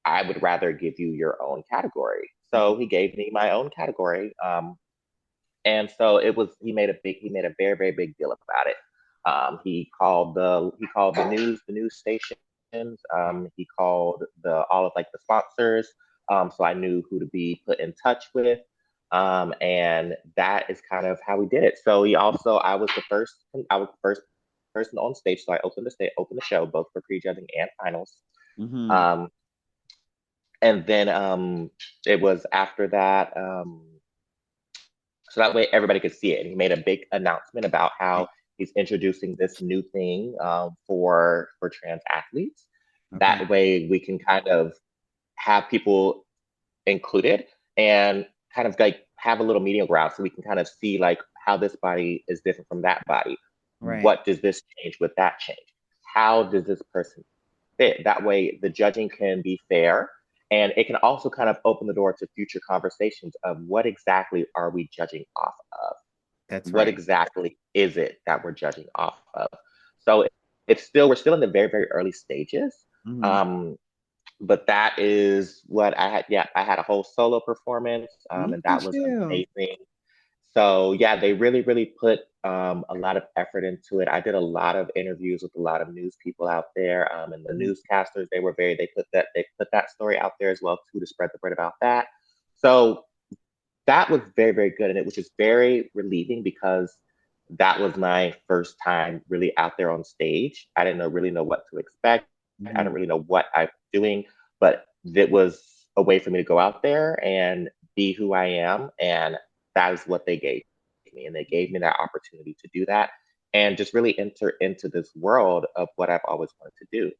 I would rather give you your own category. So he gave me my own category. And so he made a very, very big deal about it. He called the news stations. He called the all of like the sponsors. So I knew who to be put in touch with. And that is kind of how we did it. So he also, I was the first person on stage. So I opened the show both for prejudging and finals. Hmm. Um, and then it was after that. So that way everybody could see it. And he made a big announcement about how he's introducing this new thing for trans athletes. Okay. That way we can kind of have people included and kind of like have a little medium ground so we can kind of see like how this body is different from that body. Right. What does this change with that change? How does this person fit? That way the judging can be fair, and it can also kind of open the door to future conversations of what exactly are we judging off of? That's What right. exactly is it that we're judging off of? So we're still in the very, very early stages. Hmm. Um, but that is what I had. Yeah, I had a whole solo performance, Look and that at was you. amazing. So yeah, they really, really put a lot of effort into it. I did a lot of interviews with a lot of news people out there, and the newscasters. They put that story out there as well too to spread the word about that. So that was very, very good, and it was just very relieving because that was my first time really out there on stage. I didn't really know what to expect. I Hmm. didn't really know what I was doing, but it was a way for me to go out there and be who I am, and that is what they gave me, and they gave me that opportunity to do that and just really enter into this world of what I've always wanted to do.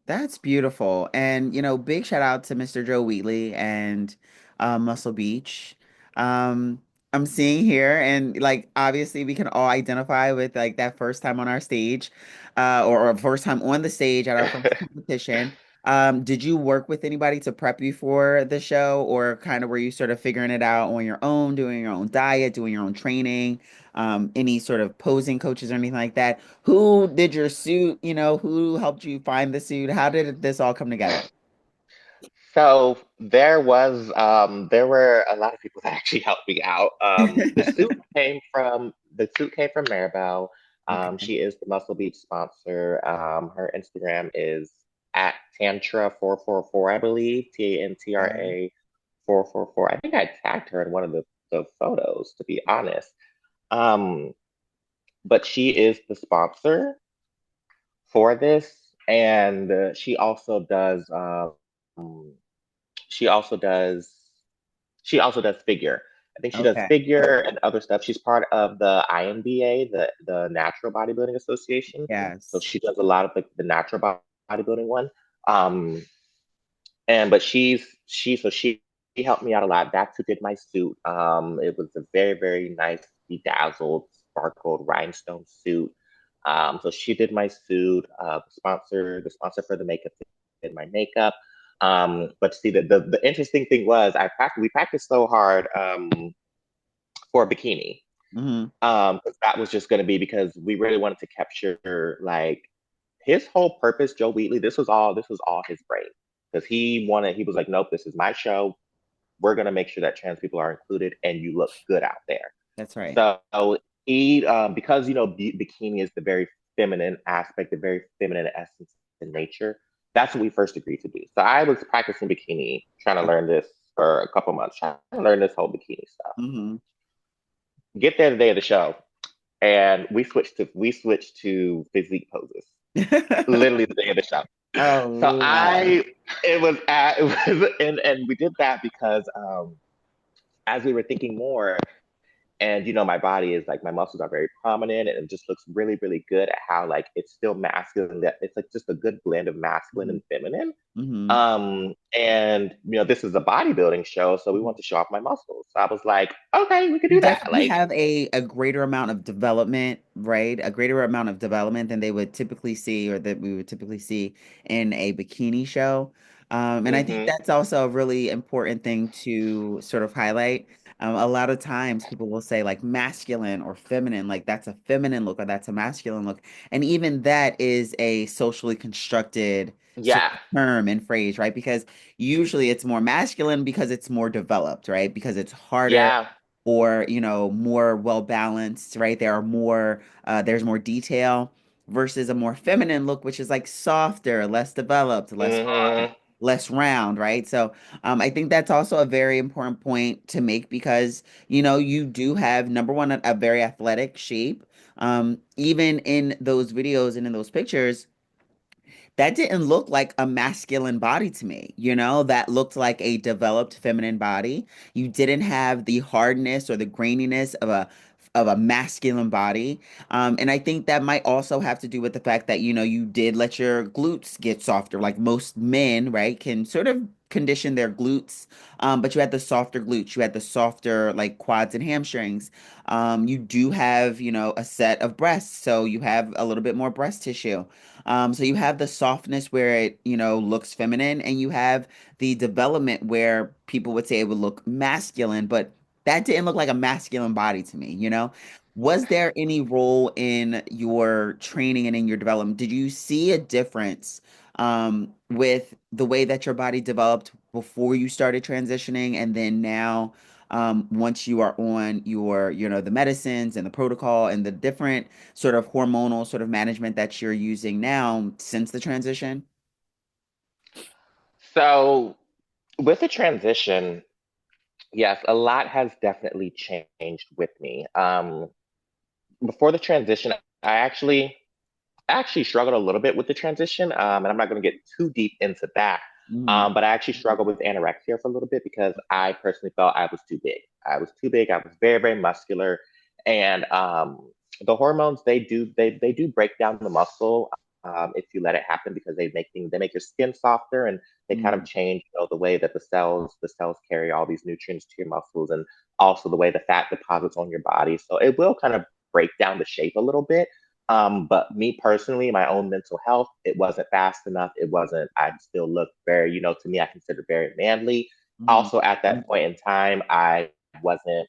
That's beautiful. And, big shout out to Mr. Joe Wheatley and Muscle Beach. Um, I'm seeing here, and like obviously we can all identify with like that first time on our stage, or first time on the stage at our first competition. Did you work with anybody to prep you for the show, or kind of were you sort of figuring it out on your own, doing your own diet, doing your own training? Any sort of posing coaches or anything like that? Who did your suit? Who helped you find the suit? How did this all come together? So there were a lot of people that actually helped me out. The suit came from Maribel. Okay. She is the Muscle Beach sponsor. Her Instagram is at Tantra 444, I believe. Okay. Tantra 444. I think I tagged her in one of the photos, to be honest. Um, but she is the sponsor for this, and she also does she also does figure. I think she does Okay. figure and other stuff. She's part of the INBA, the Natural Bodybuilding Association. So Yes. she does a lot of the natural bodybuilding one. Um, and but she helped me out a lot. That's who did my suit. It was a very, very nice, bedazzled, sparkled rhinestone suit. So she did my suit. The sponsor for the makeup did my makeup. But see, the interesting thing was we practiced so hard for a bikini. Hmm. 'Cause that was just going to be because we really wanted to capture like his whole purpose. Joe Wheatley, this was all his brain because he was like, nope, this is my show. We're going to make sure that trans people are included and you look good out there. That's right. So because bikini is the very feminine aspect, the very feminine essence in nature. That's what we first agreed to do. So I was practicing bikini, trying to learn this for a couple months, trying to learn this whole bikini stuff. Hmm. Get there the day of the show, and we switched to physique poses. Literally the day of the show. So Oh, wow. it was, and we did that because as we were thinking more, and my body is like my muscles are very prominent, and it just looks really, really good at how like it's still masculine. That it's like just a good blend of masculine Hmm. and feminine. Hmm. And this is a bodybuilding show, so we want to show off my muscles. So I was like, okay, we could You do that. definitely Like, have a greater amount of development, right? A greater amount of development than they would typically see or that we would typically see in a bikini show. And I think hmm that's also a really important thing to sort of highlight. A lot of times people will say like masculine or feminine, like that's a feminine look or that's a masculine look. And even that is a socially constructed sort yeah, of term and phrase, right? Because usually it's more masculine because it's more developed, right? Because it's harder yeah, or, more well balanced, right? There's more detail versus a more feminine look, which is like softer, less developed, less hard, Hmm. less round, right? So I think that's also a very important point to make because, you do have, number one, a very athletic shape. Even in those videos and in those pictures, that didn't look like a masculine body to me. That looked like a developed feminine body. You didn't have the hardness or the graininess of a masculine body. And I think that might also have to do with the fact that, you did let your glutes get softer. Like most men, right, can sort of condition their glutes. But you had the softer glutes, you had the softer like quads and hamstrings. You do have, a set of breasts, so you have a little bit more breast tissue. So you have the softness where it, looks feminine, and you have the development where people would say it would look masculine, but that didn't look like a masculine body to me? Was there any role in your training and in your development? Did you see a difference with the way that your body developed before you started transitioning and then now? Once you are on the medicines and the protocol and the different sort of hormonal sort of management that you're using now since the transition? So with the transition, yes, a lot has definitely changed with me. Before the transition, I actually struggled a little bit with the transition, and I'm not going to get too deep into that. Hmm. But I actually struggled with anorexia for a little bit because I personally felt I was too big. I was too big. I was very, very muscular, and the hormones they do break down the muscle if you let it happen because they make your skin softer and they kind of Hmm. change the way that the cells carry all these nutrients to your muscles and also the way the fat deposits on your body. So it will kind of break down the shape a little bit. But me personally, my own mental health, it wasn't fast enough. It wasn't, I still looked very, to me, I consider very manly. Hmm. Also, at that point in time, wasn't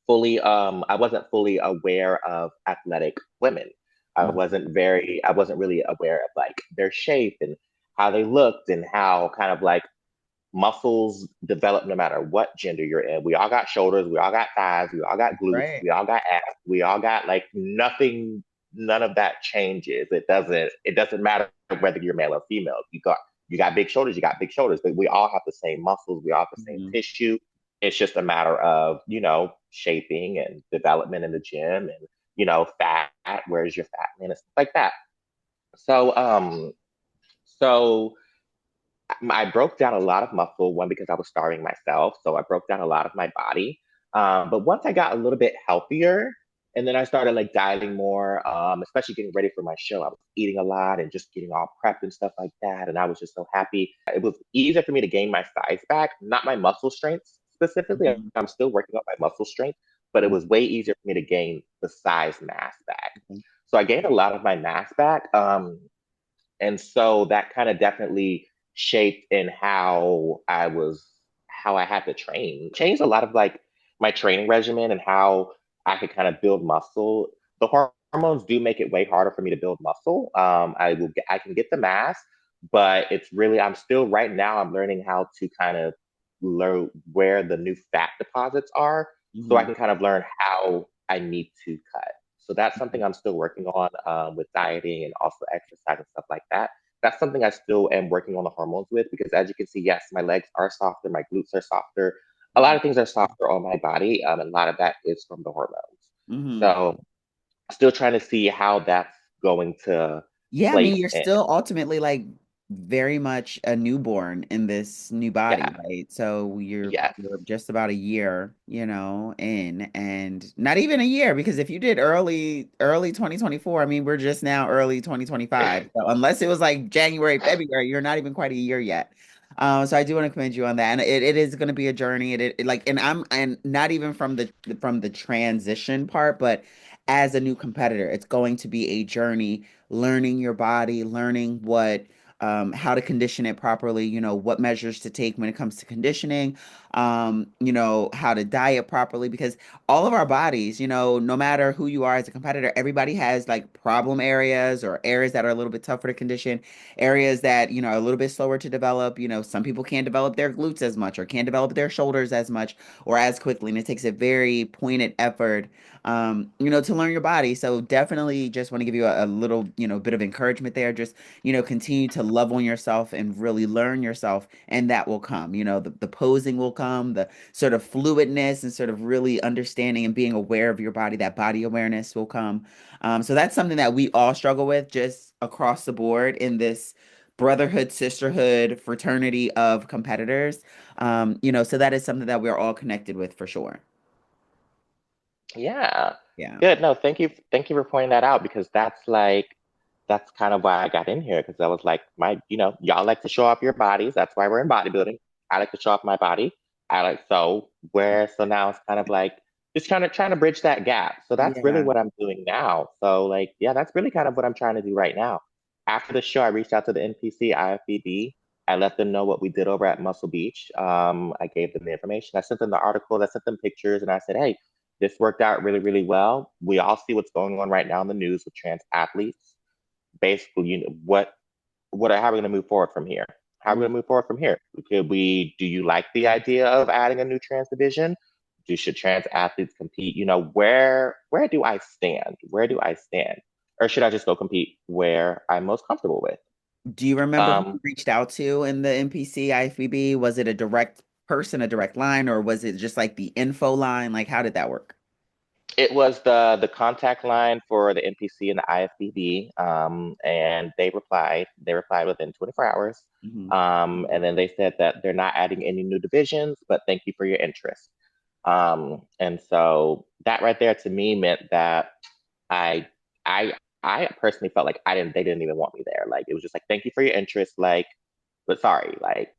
I wasn't fully aware of athletic women. I wasn't really aware of like their shape and how they looked and how kind of like muscles develop no matter what gender you're in. We all got shoulders, we all got thighs, we all got glutes, Right. we all got abs, we all got like nothing, none of that changes. It doesn't matter whether you're male or female. You got big shoulders, you got big shoulders, but we all have the same muscles, we all have the same Hmm. tissue. It's just a matter of, shaping and development in the gym and, fat, where's your fat man and stuff like that. So so I broke down a lot of muscle, one because I was starving myself. So I broke down a lot of my body. But once I got a little bit healthier, and then I started like dieting more, especially getting ready for my show. I was eating a lot and just getting all prepped and stuff like that. And I was just so happy. It was easier for me to gain my size back, not my muscle strength specifically. Hmm. I'm still working on my muscle strength, but it was way easier for me to gain the size mass back. So I gained a lot of my mass back. And so that kind of definitely shaped in how I had to train. Changed a lot of like my training regimen and how I could kind of build muscle. The hormones do make it way harder for me to build muscle. I can get the mass, but I'm still right now. I'm learning how to kind of learn where the new fat deposits are, so I Hmm. can kind of learn how I need to cut. So that's something I'm still working on with dieting and also exercise and stuff like that. That's something I still am working on the hormones with because, as you can see, yes, my legs are softer, my glutes are softer. A lot of things are softer on my body, and a lot of that is from the hormones. Hmm. So, still trying to see how that's going to Yeah, I mean, place you're in. still ultimately like very much a newborn in this new body, Yeah, right? So you're yes. you're just about a year, in, and not even a year, because if you did early 2024, I mean, we're just now early 2025. So unless it was like January, February, you're not even quite a year yet. So I do want to commend you on that. And it is going to be a journey. Like, and not even from the transition part, but as a new competitor, it's going to be a journey learning your body, learning what how to condition it properly, what measures to take when it comes to conditioning, how to diet properly, because all of our bodies, no matter who you are as a competitor, everybody has like problem areas or areas that are a little bit tougher to condition, areas that, are a little bit slower to develop. Some people can't develop their glutes as much or can't develop their shoulders as much or as quickly. And it takes a very pointed effort to learn your body. So definitely just want to give you a little, bit of encouragement there. Just, continue to love on yourself and really learn yourself, and that will come. The posing will come, the sort of fluidness and sort of really understanding and being aware of your body, that body awareness will come. So that's something that we all struggle with just across the board in this brotherhood, sisterhood, fraternity of competitors. So that is something that we're all connected with for sure. Yeah. Yeah. Good. No, thank you for pointing that out because that's kind of why I got in here because I was like, y'all like to show off your bodies. That's why we're in bodybuilding. I like to show off my body. I like so now it's kind of like just trying to bridge that gap. So that's really Yeah. what I'm doing now. So like, yeah, that's really kind of what I'm trying to do right now. After the show, I reached out to the NPC IFBB. I let them know what we did over at Muscle Beach. I gave them the information. I sent them the articles. I sent them pictures, and I said, "Hey, this worked out really, really well. We all see what's going on right now in the news with trans athletes. Basically, how are we going to move forward from here? How are we going to move forward from here? Do you like the idea of adding a new trans division? Should trans athletes compete? Where do I stand? Where do I stand? Or should I just go compete where I'm most comfortable with? Do you remember who you Um, reached out to in the NPC IFBB? Was it a direct person, a direct line, or was it just like the info line? Like, how did that work? It was the contact line for the NPC and the IFBB, and they replied. They replied within 24 hours, Hmm. and then they said that they're not adding any new divisions, but thank you for your interest. And so that right there to me meant that I I I personally felt like they didn't even want me there. Like it was just like thank you for your interest, like but sorry, like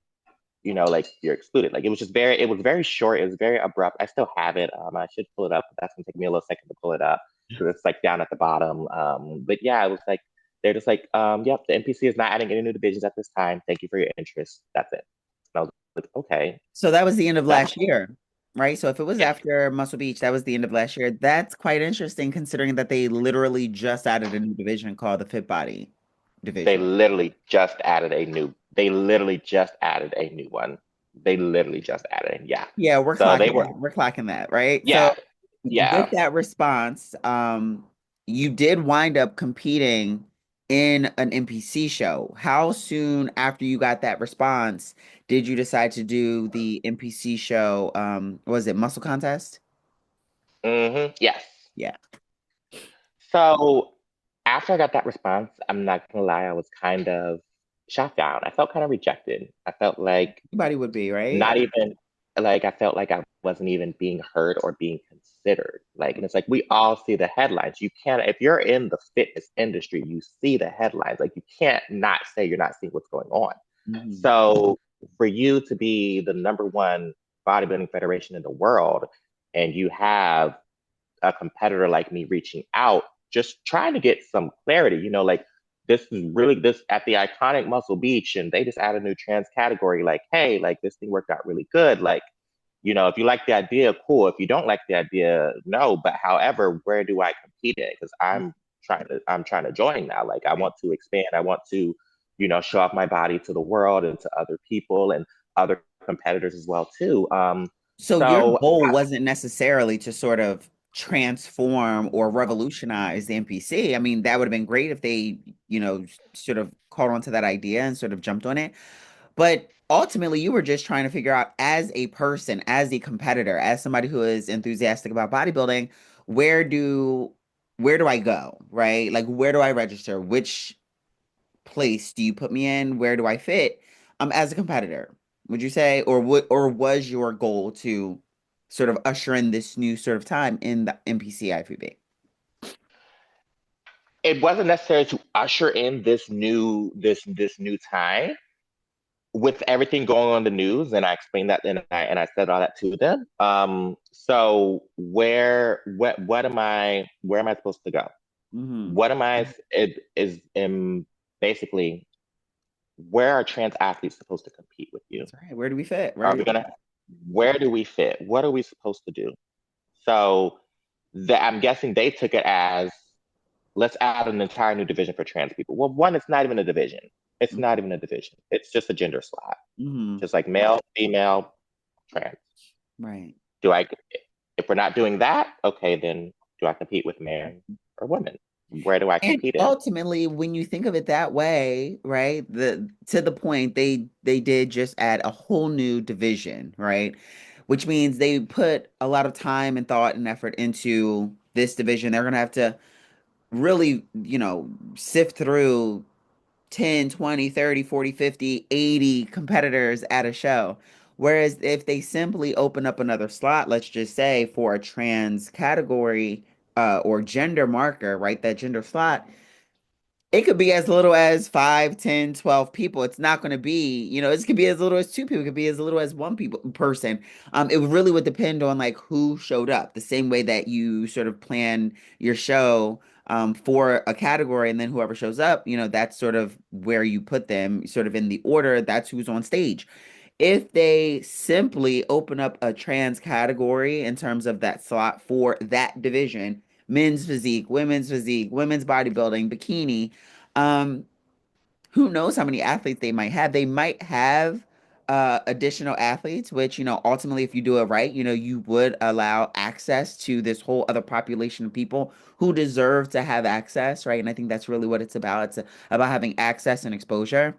you're excluded. Like it was very short. It was very abrupt. I still have it. I should pull it up, but that's gonna take me a little second to pull it up because it's like down at the bottom. But yeah, it was like they're just like, yep, the NPC is not adding any new divisions at this time. Thank you for your interest. That's it. And I was like, okay, So that was the end of that's last year, right? So if it was yeah. after Muscle Beach, that was the end of last year. That's quite interesting considering that they literally just added a new division called the Fit Body They division. literally just added a new. They literally just added a new one. They literally just added it. Yeah. Yeah, we're So they clocking were. that. We're clocking that, right? So Yeah. with Yeah. that response, you did wind up competing in an NPC show. How soon after you got that response did you decide to do the NPC show? Was it Muscle Contest? Yes. Yeah, So after I got that response, I'm not gonna lie, I was kind of shot down. I felt kind of rejected. I felt like anybody would be, right? not even I felt like I wasn't even being heard or being considered. Like, and it's like we all see the headlines. You can't, if you're in the fitness industry, you see the headlines. Like, you can't not say you're not seeing what's going on. Mhm. So, for you to be the number one bodybuilding federation in the world, and you have a competitor like me reaching out, just trying to get some clarity. Like this is really this at the iconic Muscle Beach, and they just add a new trans category. Like, hey, like this thing worked out really good. Like, if you like the idea, cool. If you don't like the idea, no. But however, where do I compete in? Because I'm trying to join now. Like, I want to expand. I want to, show off my body to the world and to other people and other competitors as well too. So your So goal wasn't necessarily to sort of transform or revolutionize the NPC. I mean, that would have been great if they, sort of caught on to that idea and sort of jumped on it. But ultimately, you were just trying to figure out as a person, as a competitor, as somebody who is enthusiastic about bodybuilding, where do where do I go, right? Like where do I register? Which place do you put me in? Where do I fit? As a competitor, would you say, or was your goal to sort of usher in this new sort of time in the NPC IFBB? it wasn't necessary to usher in this new time with everything going on in the news, and I explained that and I said all that to them. So where am I supposed to go? Hmm. What am I it is basically where are trans athletes supposed to compete with you? That's right. Where do we fit? Are we gonna, where do we fit? What are we supposed to do? So I'm guessing they took it as, let's add an entire new division for trans people. Well, one, it's not even a division. It's not even a division. It's just a gender slot, Mm-hmm. just like male, female, trans. Right. Do I, if we're not doing that, okay, then do I compete with men or women? Where do I And compete in? ultimately, when you think of it that way, right, the to the point they did just add a whole new division, right? Which means they put a lot of time and thought and effort into this division. They're gonna have to really, sift through 10, 20, 30, 40, 50, 80 competitors at a show. Whereas if they simply open up another slot, let's just say for a trans category or gender marker, right? That gender slot, it could be as little as 5, 10, 12 people. It's not going to be, it could be as little as two people. It could be as little as one person. It really would depend on like who showed up. The same way that you sort of plan your show for a category, and then whoever shows up, that's sort of where you put them, sort of in the order. That's who's on stage. If they simply open up a trans category in terms of that slot for that division, men's physique, women's bodybuilding, bikini, um, who knows how many athletes they might have? They might have additional athletes, which, ultimately, if you do it right, you would allow access to this whole other population of people who deserve to have access, right? And I think that's really what it's about. It's about having access and exposure.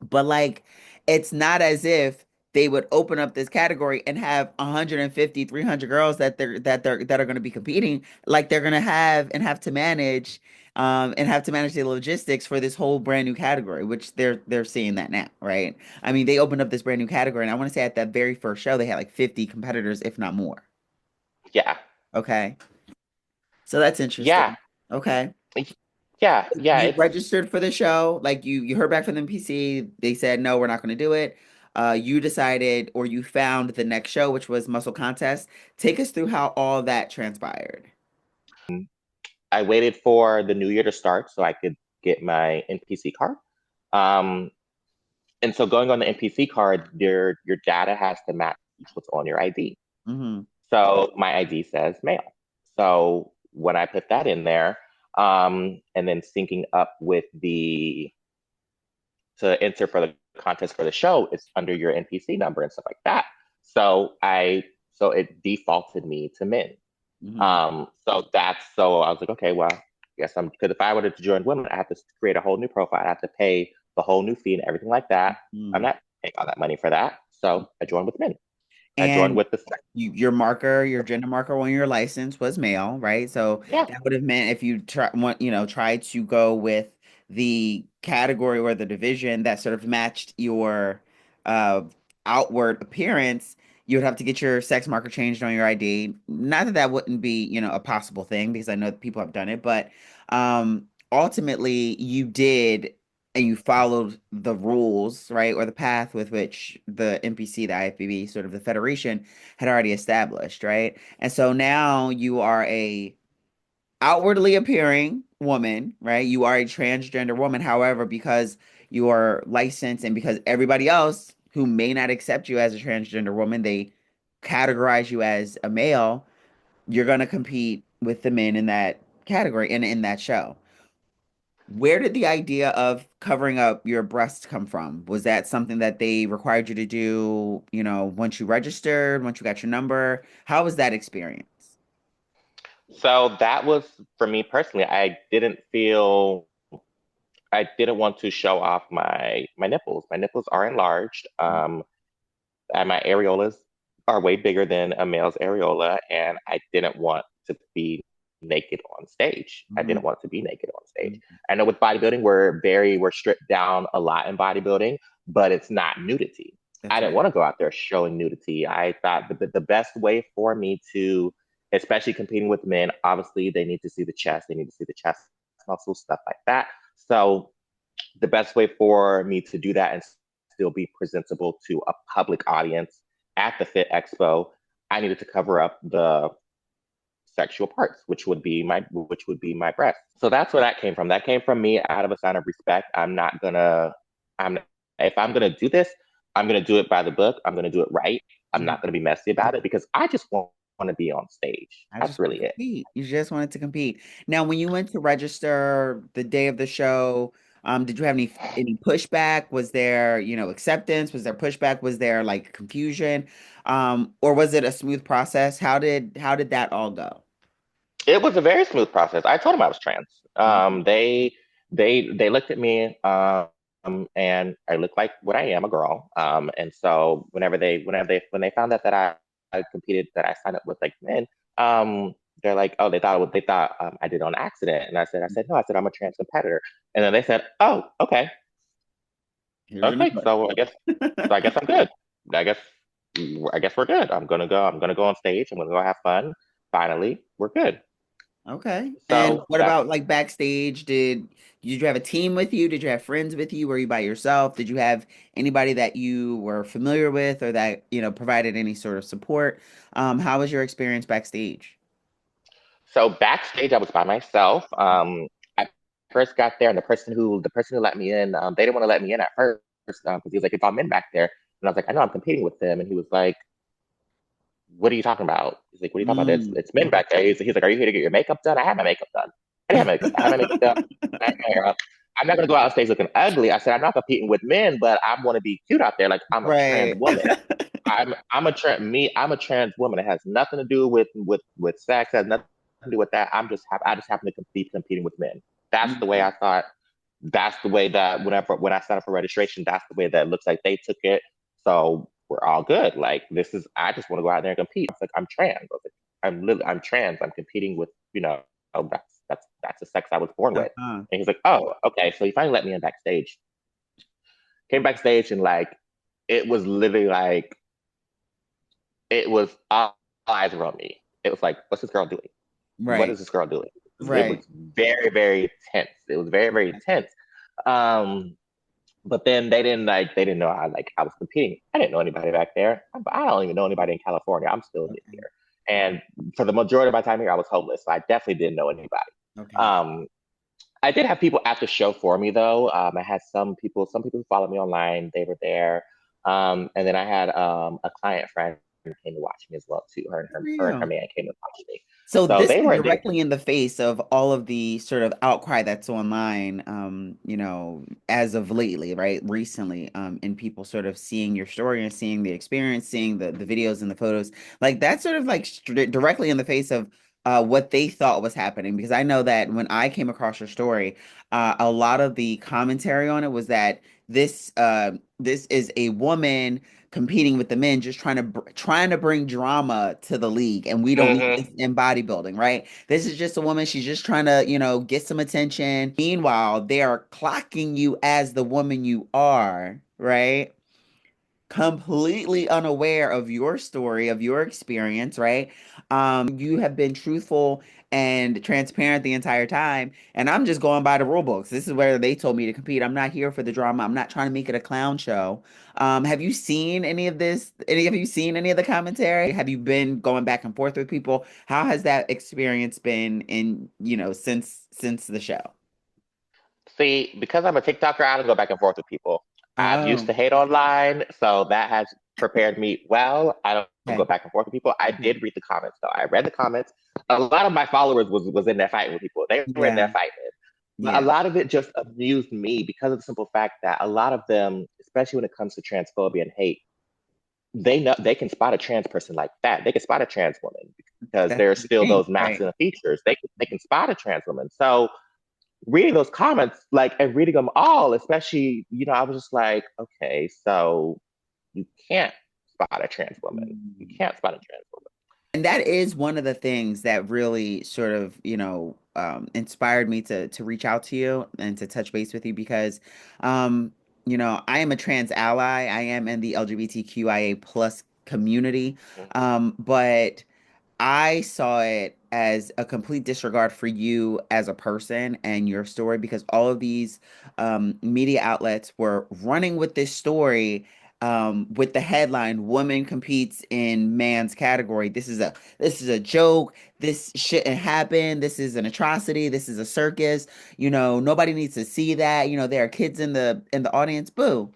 But like, it's not as if they would open up this category and have 150, 300 girls that are going to be competing. Like they're going to have to manage and have to manage the logistics for this whole brand new category, which they're seeing that now, right? I mean, they opened up this brand new category, and I want to say at that very first show they had like 50 competitors, if not more. Yeah, Okay, so that's yeah, interesting. Okay. yeah, yeah. You It's registered for the show, like you heard back from the NPC. They said no, we're not going to do it. You decided, or you found the next show, which was Muscle Contest. Take us through how all that transpired. I waited for the new year to start so I could get my NPC card. Um, and so going on the NPC card, your data has to match what's on your ID. Mm-hmm. So my ID says male. So when I put that in there, and then syncing up with the to enter for the contest for the show, it's under your NPC number and stuff like that. So it defaulted me to men. Mm-hmm. So I was like, okay, well, I guess I'm because if I wanted to join women, I have to create a whole new profile. I have to pay the whole new fee and everything like that. I'm Mm-hmm. not paying all that money for that. So I joined with men. I joined And with the your gender marker on your license was male, right? So yeah. that would have meant if you try to go with the category or the division that sort of matched your uh outward appearance, you would have to get your sex marker changed on your ID. Not that that wouldn't be, a possible thing because I know that people have done it, but ultimately you did and you followed the rules, right, or the path with which the NPC, the IFBB, sort of the federation, had already established, right? And so now you are a outwardly appearing woman, right? You are a transgender woman. However, because you are licensed and because everybody else who may not accept you as a transgender woman, they categorize you as a male, you're going to compete with the men in that category and in that show. Where did the idea of covering up your breasts come from? Was that something that they required you to do, once you registered, once you got your number? How was that experience? So that was for me personally. I didn't want to show off my nipples. My nipples are enlarged. And my areolas are way bigger than a male's areola, and I didn't want to be naked on stage. I Mhm. didn't want to be naked on stage. Mhm. I know with bodybuilding, we're stripped down a lot in bodybuilding, but it's not nudity. I That's didn't right. want to go out there showing nudity. I thought the best way for me to, especially competing with men, obviously they need to see the chest, they need to see the chest muscles, stuff like that. So the best way for me to do that and still be presentable to a public audience at the Fit Expo, I needed to cover up the sexual parts, which would be my breast. So that's where that came from. That came from me out of a sign of respect. I'm not gonna. I'm if I'm gonna do this, I'm gonna do it by the book. I'm gonna do it right. I'm Yeah. not gonna be messy about it because I just want to be on stage. I That's just want really to it. compete. You just wanted to compete. Now, when you went to register the day of the show, did you have any pushback? Was there, acceptance? Was there pushback? Was there like confusion? Or was it a smooth process? How did that all go? It was a very smooth process. I told them I was trans. Mm. They looked at me, and I look like what I am, a girl. And so when they found out that I competed, that I signed up with like men, they're like, oh, they thought I did on accident. And I said no, I said I'm a trans competitor. And then they said, oh, Here's your okay, number. so I guess I'm good. I guess I guess we're good. I'm gonna go on stage. I'm gonna go have fun. Finally, we're good. Okay. And So what that's about like backstage? Did you have a team with you? Did you have friends with you? Were you by yourself? Did you have anybody that you were familiar with or that, provided any sort of support? How was your experience backstage? so backstage. I was by myself. I first got there, and the person who let me in, they didn't want to let me in at first because he was like, "It's all men back there," and I was like, "I know I'm competing with them," and he was like, "What are you talking about?" He's like, "What are you talking about? It's Mm. it's men back there." He's like, "Are you here to get your makeup done?" I had my makeup done. I didn't have makeup. I had my makeup done. I had my hair up. I'm not gonna go out on stage looking ugly. I said I'm not competing with men, but I want to be cute out there. Like I'm a trans Right. woman. I'm a trans woman. It has nothing to do with sex. It has nothing to do with that. I just happen to be competing with men. That's the way Yeah. I thought. That's the way that when I signed up for registration, that's the way that it looks like they took it. So we're all good. Like this is I just want to go out there and compete. It's like I'm trans. I was like, I'm trans. I'm competing with, that's the sex I was born with. Uh-huh. And he's like, oh, okay. So he finally let me in backstage. Came backstage and like it was literally like it was all eyes were on me. It was like, what's this girl doing? What Right. is this girl doing? It was Right. very, very tense. It was very, very tense. Um, but then they didn't know I was competing. I didn't know anybody back there. I don't even know anybody in California. I'm still new Okay. here. And for the majority of my time here, I was homeless. So I definitely didn't know anybody. Okay. Um, I did have people at the show for me though. I had some people who followed me online. They were there. And then I had a client friend who came to watch me as well too. Her and her Real. man came to watch me. So So this they is weren't there. directly in the face of all of the sort of outcry that's online, as of lately, right? Recently, and people sort of seeing your story and seeing the experience, seeing the videos and the photos, like that's sort of like directly in the face of what they thought was happening. Because I know that when I came across your story, a lot of the commentary on it was that this is a woman competing with the men, just trying to bring drama to the league, and we don't need Hmm. this in bodybuilding, right? This is just a woman. She's just trying to, get some attention. Meanwhile, they are clocking you as the woman you are, right? Completely unaware of your story, of your experience, right? You have been truthful and transparent the entire time, and I'm just going by the rule books. This is where they told me to compete. I'm not here for the drama. I'm not trying to make it a clown show. Have you seen any of this? Have you seen any of the commentary? Have you been going back and forth with people? How has that experience been since the show? See, because I'm a TikToker, I don't go back and forth with people. I've used Oh, to hate online, so that has prepared me well. I don't go okay. back and forth with people. I Okay. did read the comments though. I read the comments. A lot of my followers was in there fighting with people. They were in there Yeah. fighting. But a Yeah. lot of it just amused me because of the simple fact that a lot of them, especially when it comes to transphobia and hate, they know they can spot a trans person like that. They can spot a trans woman because That's there's the still thing, those right? masculine features. They can spot a trans woman. So reading those comments, like, and reading them all, especially, I was just like, okay, so you can't spot a trans woman. You Mm. can't spot a trans woman. And that is one of the things that really sort of, inspired me to reach out to you and to touch base with you because, I am a trans ally. I am in the LGBTQIA plus community. But I saw it as a complete disregard for you as a person and your story because all of these media outlets were running with this story with the headline "Woman competes in man's category." This is a joke. This shouldn't happen. This is an atrocity. This is a circus. Nobody needs to see that. There are kids in the audience. Boo.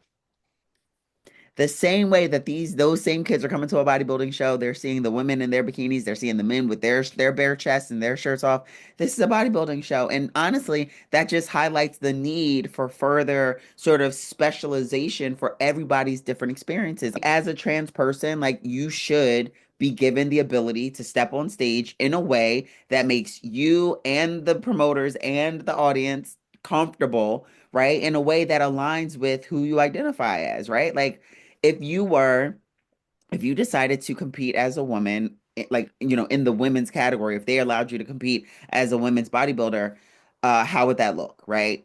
The same way that those same kids are coming to a bodybuilding show, they're seeing the women in their bikinis, they're seeing the men with their bare chests and their shirts off. This is a bodybuilding show, and honestly, that just highlights the need for further sort of specialization for everybody's different experiences. As a trans person, like you should be given the ability to step on stage in a way that makes you and the promoters and the audience comfortable, right? In a way that aligns with who you identify as, right? Like if you were if you decided to compete as a woman, like in the women's category, if they allowed you to compete as a women's bodybuilder, how would that look, right?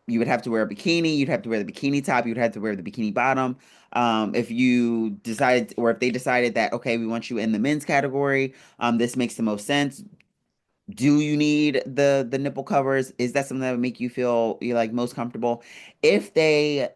You would have to wear a bikini, you'd have to wear the bikini top, you'd have to wear the bikini bottom. If you decided, or if they decided that, okay, we want you in the men's category, this makes the most sense. Do you need the nipple covers? Is that something that would make you feel you like most comfortable? If they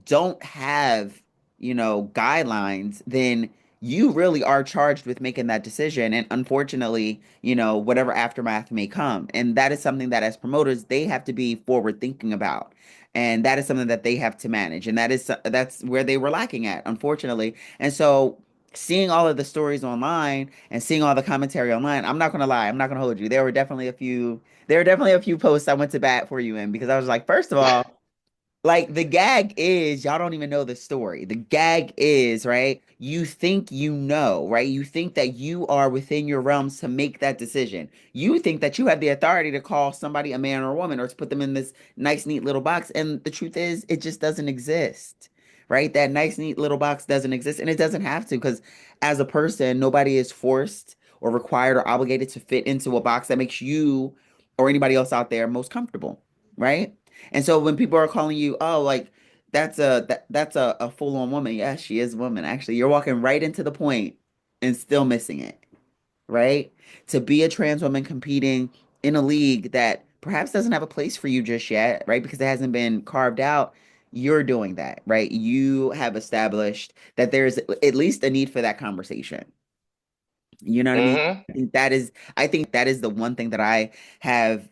don't have, guidelines, then you really are charged with making that decision. And unfortunately, whatever aftermath may come. And that is something that as promoters, they have to be forward thinking about. And that is something that they have to manage. And that's where they were lacking at, unfortunately. And so seeing all of the stories online and seeing all the commentary online, I'm not gonna lie, I'm not gonna hold you. There were definitely a few posts I went to bat for you in because I was like, first of all, like the gag is y'all don't even know the story. The gag is, right? You think right? You think that you are within your realms to make that decision. You think that you have the authority to call somebody a man or a woman or to put them in this nice, neat little box. And the truth is, it just doesn't exist, right? That nice, neat little box doesn't exist. And it doesn't have to because as a person, nobody is forced or required or obligated to fit into a box that makes you or anybody else out there most comfortable, right? And so when people are calling you, oh, like that's a full-on woman. Yeah, she is a woman. Actually, you're walking right into the point and still missing it, right? To be a trans woman competing in a league that perhaps doesn't have a place for you just yet, right? Because it hasn't been carved out. You're doing that, right? You have established that there's at least a need for that conversation. You know what I mean? Hmm. I think that is the one thing that I have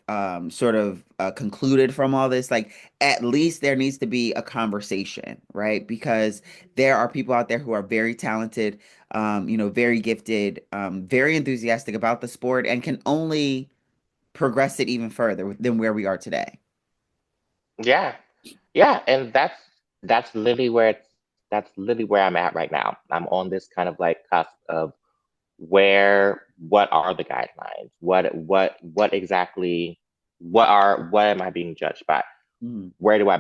sort of concluded from all this. Like, at least there needs to be a conversation, right? Because there are people out there who are very talented, very gifted, very enthusiastic about the sport, and can only progress it even further than where we are today. Yeah. Yeah, and that's literally that's literally where I'm at right now. I'm on this kind of like cusp of what are the guidelines? What exactly what am I being judged by? Mm, Where do I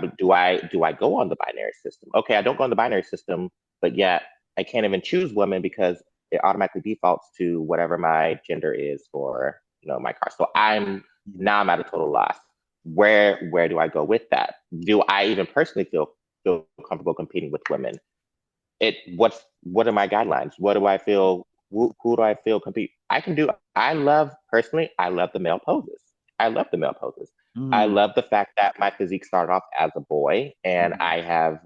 go on the binary system? Okay, I don't go on the binary system, but yet I can't even choose women because it automatically defaults to whatever my gender is for, my car. So mm, now I'm at a total loss. Where do I go with that? Do I even personally feel comfortable competing with women? What are my guidelines? What do I feel? Who do I feel compete? I can do. I love personally. I love the male poses. I love the male poses. I mm, love the fact that my physique started off as a boy, and mm, I have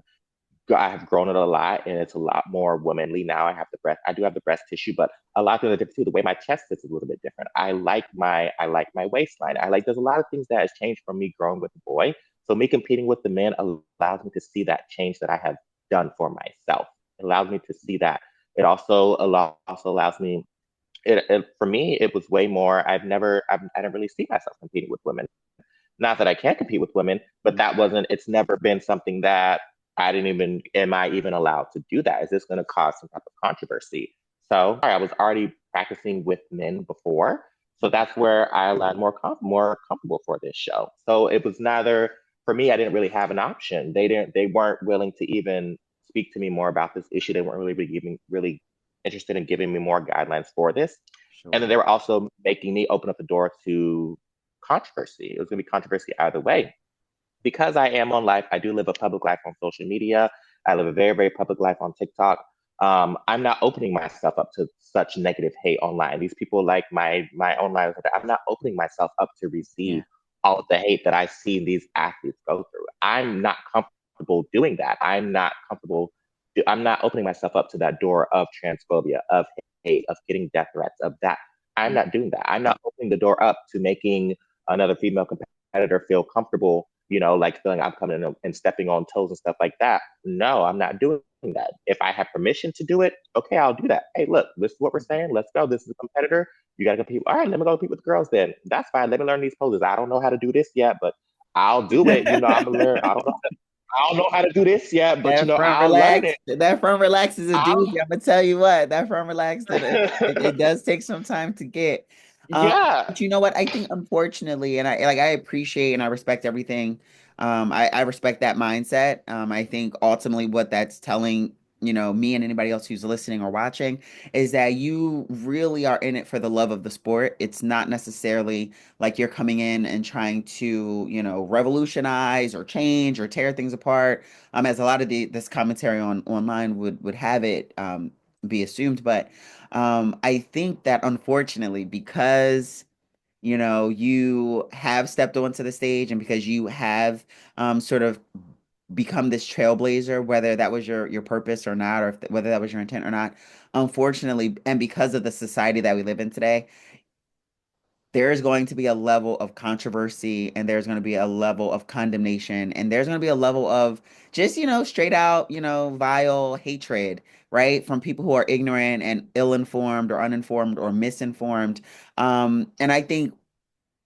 grown it a lot, and it's a lot more womanly now. I do have the breast tissue, but a lot of things are different too. The way my chest sits is a little bit different. I like my waistline. There's a lot of things that has changed from me growing with the boy. So me competing with the men allows me to see that change that I have done for myself. It allows me to see that. It also allows me. For me, it was way more. I didn't really see myself competing with women. Not that I can't compete with women, but mm, it's never been something that am I even allowed to do that? Is this going to cause some type of controversy? So I was already practicing with men before. So mm, that's where I allowed more comfortable for this show. So it was neither, for me, I didn't really have an option. They weren't willing to even speak to me more about this issue. They weren't really interested in giving me more guidelines for this. And then sure. they were also making me open up the door to controversy. It was going to be controversy either way. Because I am on life, I do live a public life on social media. I live a very, very public life on TikTok. I'm not opening myself up to such negative hate online. These people like my online, I'm not opening myself up to Yeah. receive all of the hate that I see these athletes go through. I'm not comfortable doing that. I'm not comfortable. I'm not opening myself up to that door of transphobia, of hate, of getting death threats, of that. I'm not doing that. I'm not opening the door up to making another female competitor feel comfortable, like feeling I'm coming in and stepping on toes and stuff like that. No, I'm not doing that. If I have permission to do it, okay, I'll do that. Hey, look, this is what we're saying. Let's go. This is a competitor. You got to compete. All right, let me go compete with girls then. That's fine. Let me learn these poses. I don't know how to do this yet, but I'll do it. I'm gonna learn. I don't know how to do this yet, but That front I'll learn relax, it. that front relax is a I'll doozy. I'm gonna tell you what, that front relax, it does take some time to get. Um, yeah. but you know what? I think unfortunately, and I appreciate and I respect everything. I respect that mindset. I think ultimately what that's telling, me and anybody else who's listening or watching is that you really are in it for the love of the sport. It's not necessarily like you're coming in and trying to, revolutionize or change or tear things apart, as a lot of this commentary online would have it be assumed. But I think that unfortunately, because you have stepped onto the stage and because you have sort of become this trailblazer, whether that was your purpose or not, or whether that was your intent or not, unfortunately, and because of the society that we live in today, there is going to be a level of controversy and there's going to be a level of condemnation and there's going to be a level of just, straight out, vile hatred, right? From people who are ignorant and ill-informed or uninformed or misinformed. And I think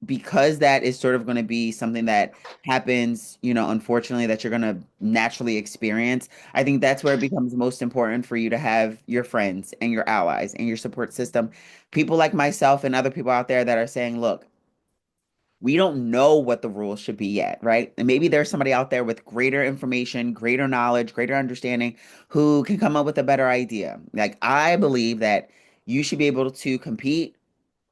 because that is sort of going to be something that happens, unfortunately, that you're going to naturally experience, I think that's where it becomes most important for you to have your friends and your allies and your support system. People like myself and other people out there that are saying, look, we don't know what the rules should be yet, right? And maybe there's somebody out there with greater information, greater knowledge, greater understanding who can come up with a better idea. Like, I believe that you should be able to compete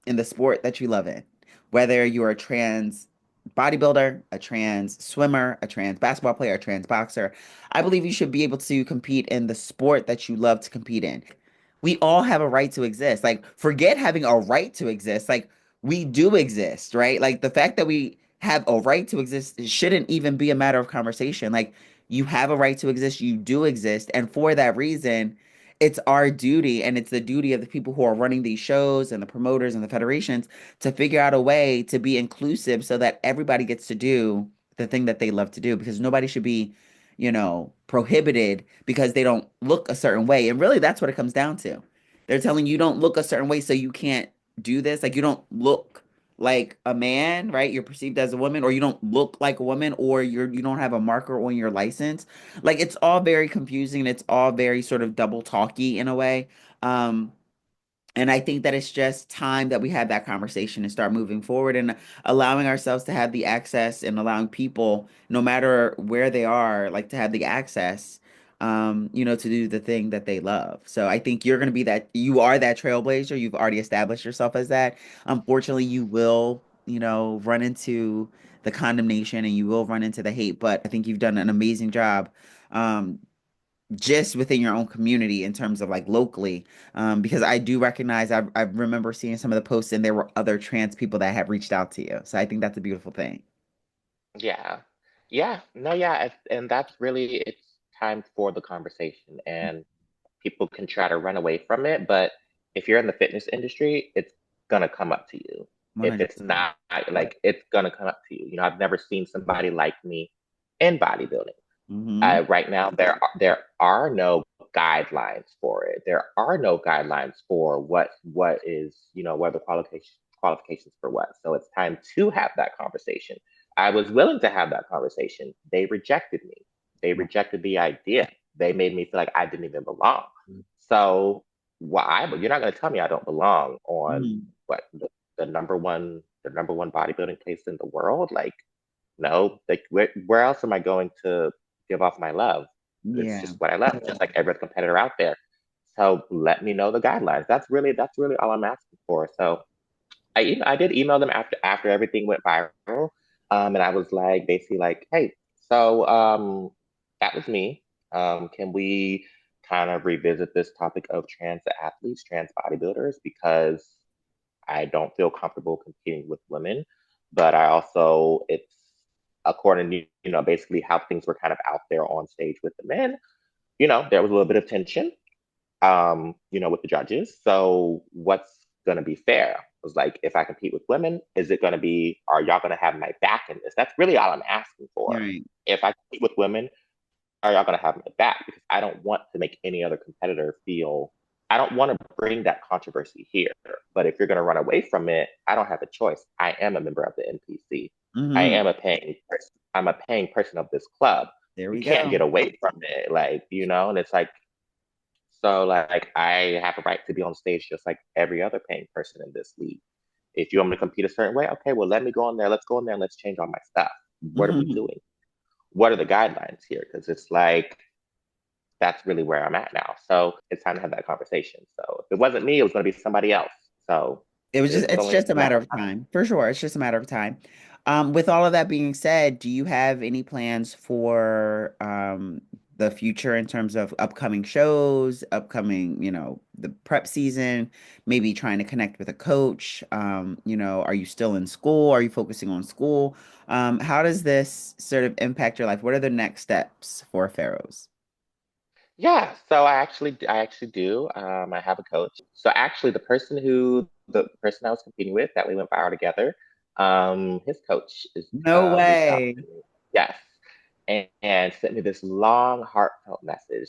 in the sport that you love in. Whether you're a trans bodybuilder, a trans swimmer, a trans basketball player, a trans boxer, I believe you should be able to compete in the sport that you love to compete in. We all have a right to exist. Like, forget having a right to exist. Like, we do exist, right? Like, the fact that we have a right to exist shouldn't even be a matter of conversation. Like, you have a right to exist, you do exist. And for that reason, it's our duty and it's the duty of the people who are running these shows and the promoters and the federations to figure out a way to be inclusive so that everybody gets to do the thing that they love to do, because nobody should be, prohibited because they don't look a certain way. And really, that's what it comes down to. They're telling you don't look a certain way, so you can't do this. Like, you don't look like a man, right? You're perceived as a woman, or you don't look like a woman, or you don't have a marker on your license. Like, it's all very confusing and it's all very sort of double talky in a way. Um, and I think that it's just time that we have that conversation and start moving forward and allowing ourselves to have the access and allowing people, no matter where they are, like, to have the access, to do the thing that they love. So I think you're going to be that, you are that trailblazer. You've already established yourself as that. Unfortunately, you will, run into the condemnation and you will run into the hate, but I think you've done an amazing job. Um, just within your own community in terms of like locally, because I do recognize I remember seeing some of the posts and there were other trans people that have reached out to you, so I think that's a beautiful thing. Yeah. Yeah. No, yeah. And that's really, it's time for the conversation. And people can try to run away from it, but if you're in the fitness industry, it's gonna come up to you. If it's 100%. not, like, it's gonna come up to you. I've never seen somebody like me in bodybuilding. Mm-hmm. Right now, there are no guidelines for it. There are no guidelines for what is, what are the qualifications for what. So it's time to have that conversation. I was willing to have that conversation. They rejected me. They rejected the idea. They made me feel like I didn't even belong. So why? But you're not going to tell me I don't belong on Mm-hmm. what the number one bodybuilding place in the world. Like, no, like, where else am I going to give off my love? It's Yeah. just what I love, just like every other competitor out there. So let me know the guidelines. That's really all I'm asking for. So I did email them after everything went viral, and I was like, basically like, hey, so that was me. Can we kind of revisit this topic of trans athletes, trans bodybuilders, because I don't feel comfortable competing with women, but I also, it's according to, basically how things were kind of out there on stage with the men. there was a little bit of tension, with the judges. So what's going to be fair? It was like, if I compete with women, is it going to be, are y'all going to have my back in this? That's really all I'm asking for. Right. If I compete with women, are y'all going to have my back? Because I don't want to make any other competitor feel, I don't want to bring that controversy here. But if you're going to run away from it, I don't have a choice. I am a member of the NPC. I Hmm. am a paying person. I'm a paying person of this club. There You we can't get go. away from it. Like, and it's like, so like I have a right to be on stage just like every other paying person in this league. If you want me to compete a certain way, okay, well let me go in there. Let's go in there and let's change all my stuff. What are we Hmm. doing? What are the guidelines here? Because it's like that's really where I'm at now. So it's time to have that conversation. So if it wasn't me, it was going to be somebody else. So it's It's only just a a matter matter of of time, for sure. It's just a matter of time. With all of that being said, do you have any plans for the future in terms of upcoming shows, upcoming, the prep season, maybe trying to connect with a coach? Are you still in school? Are you focusing on school? How does this sort of impact your life? What are the next steps for PhaRose? Yeah, so I actually do. I have a coach. So actually, the person I was competing with that we went viral together, his coach is No reached out way. to me. Yes, and sent me this long, heartfelt message,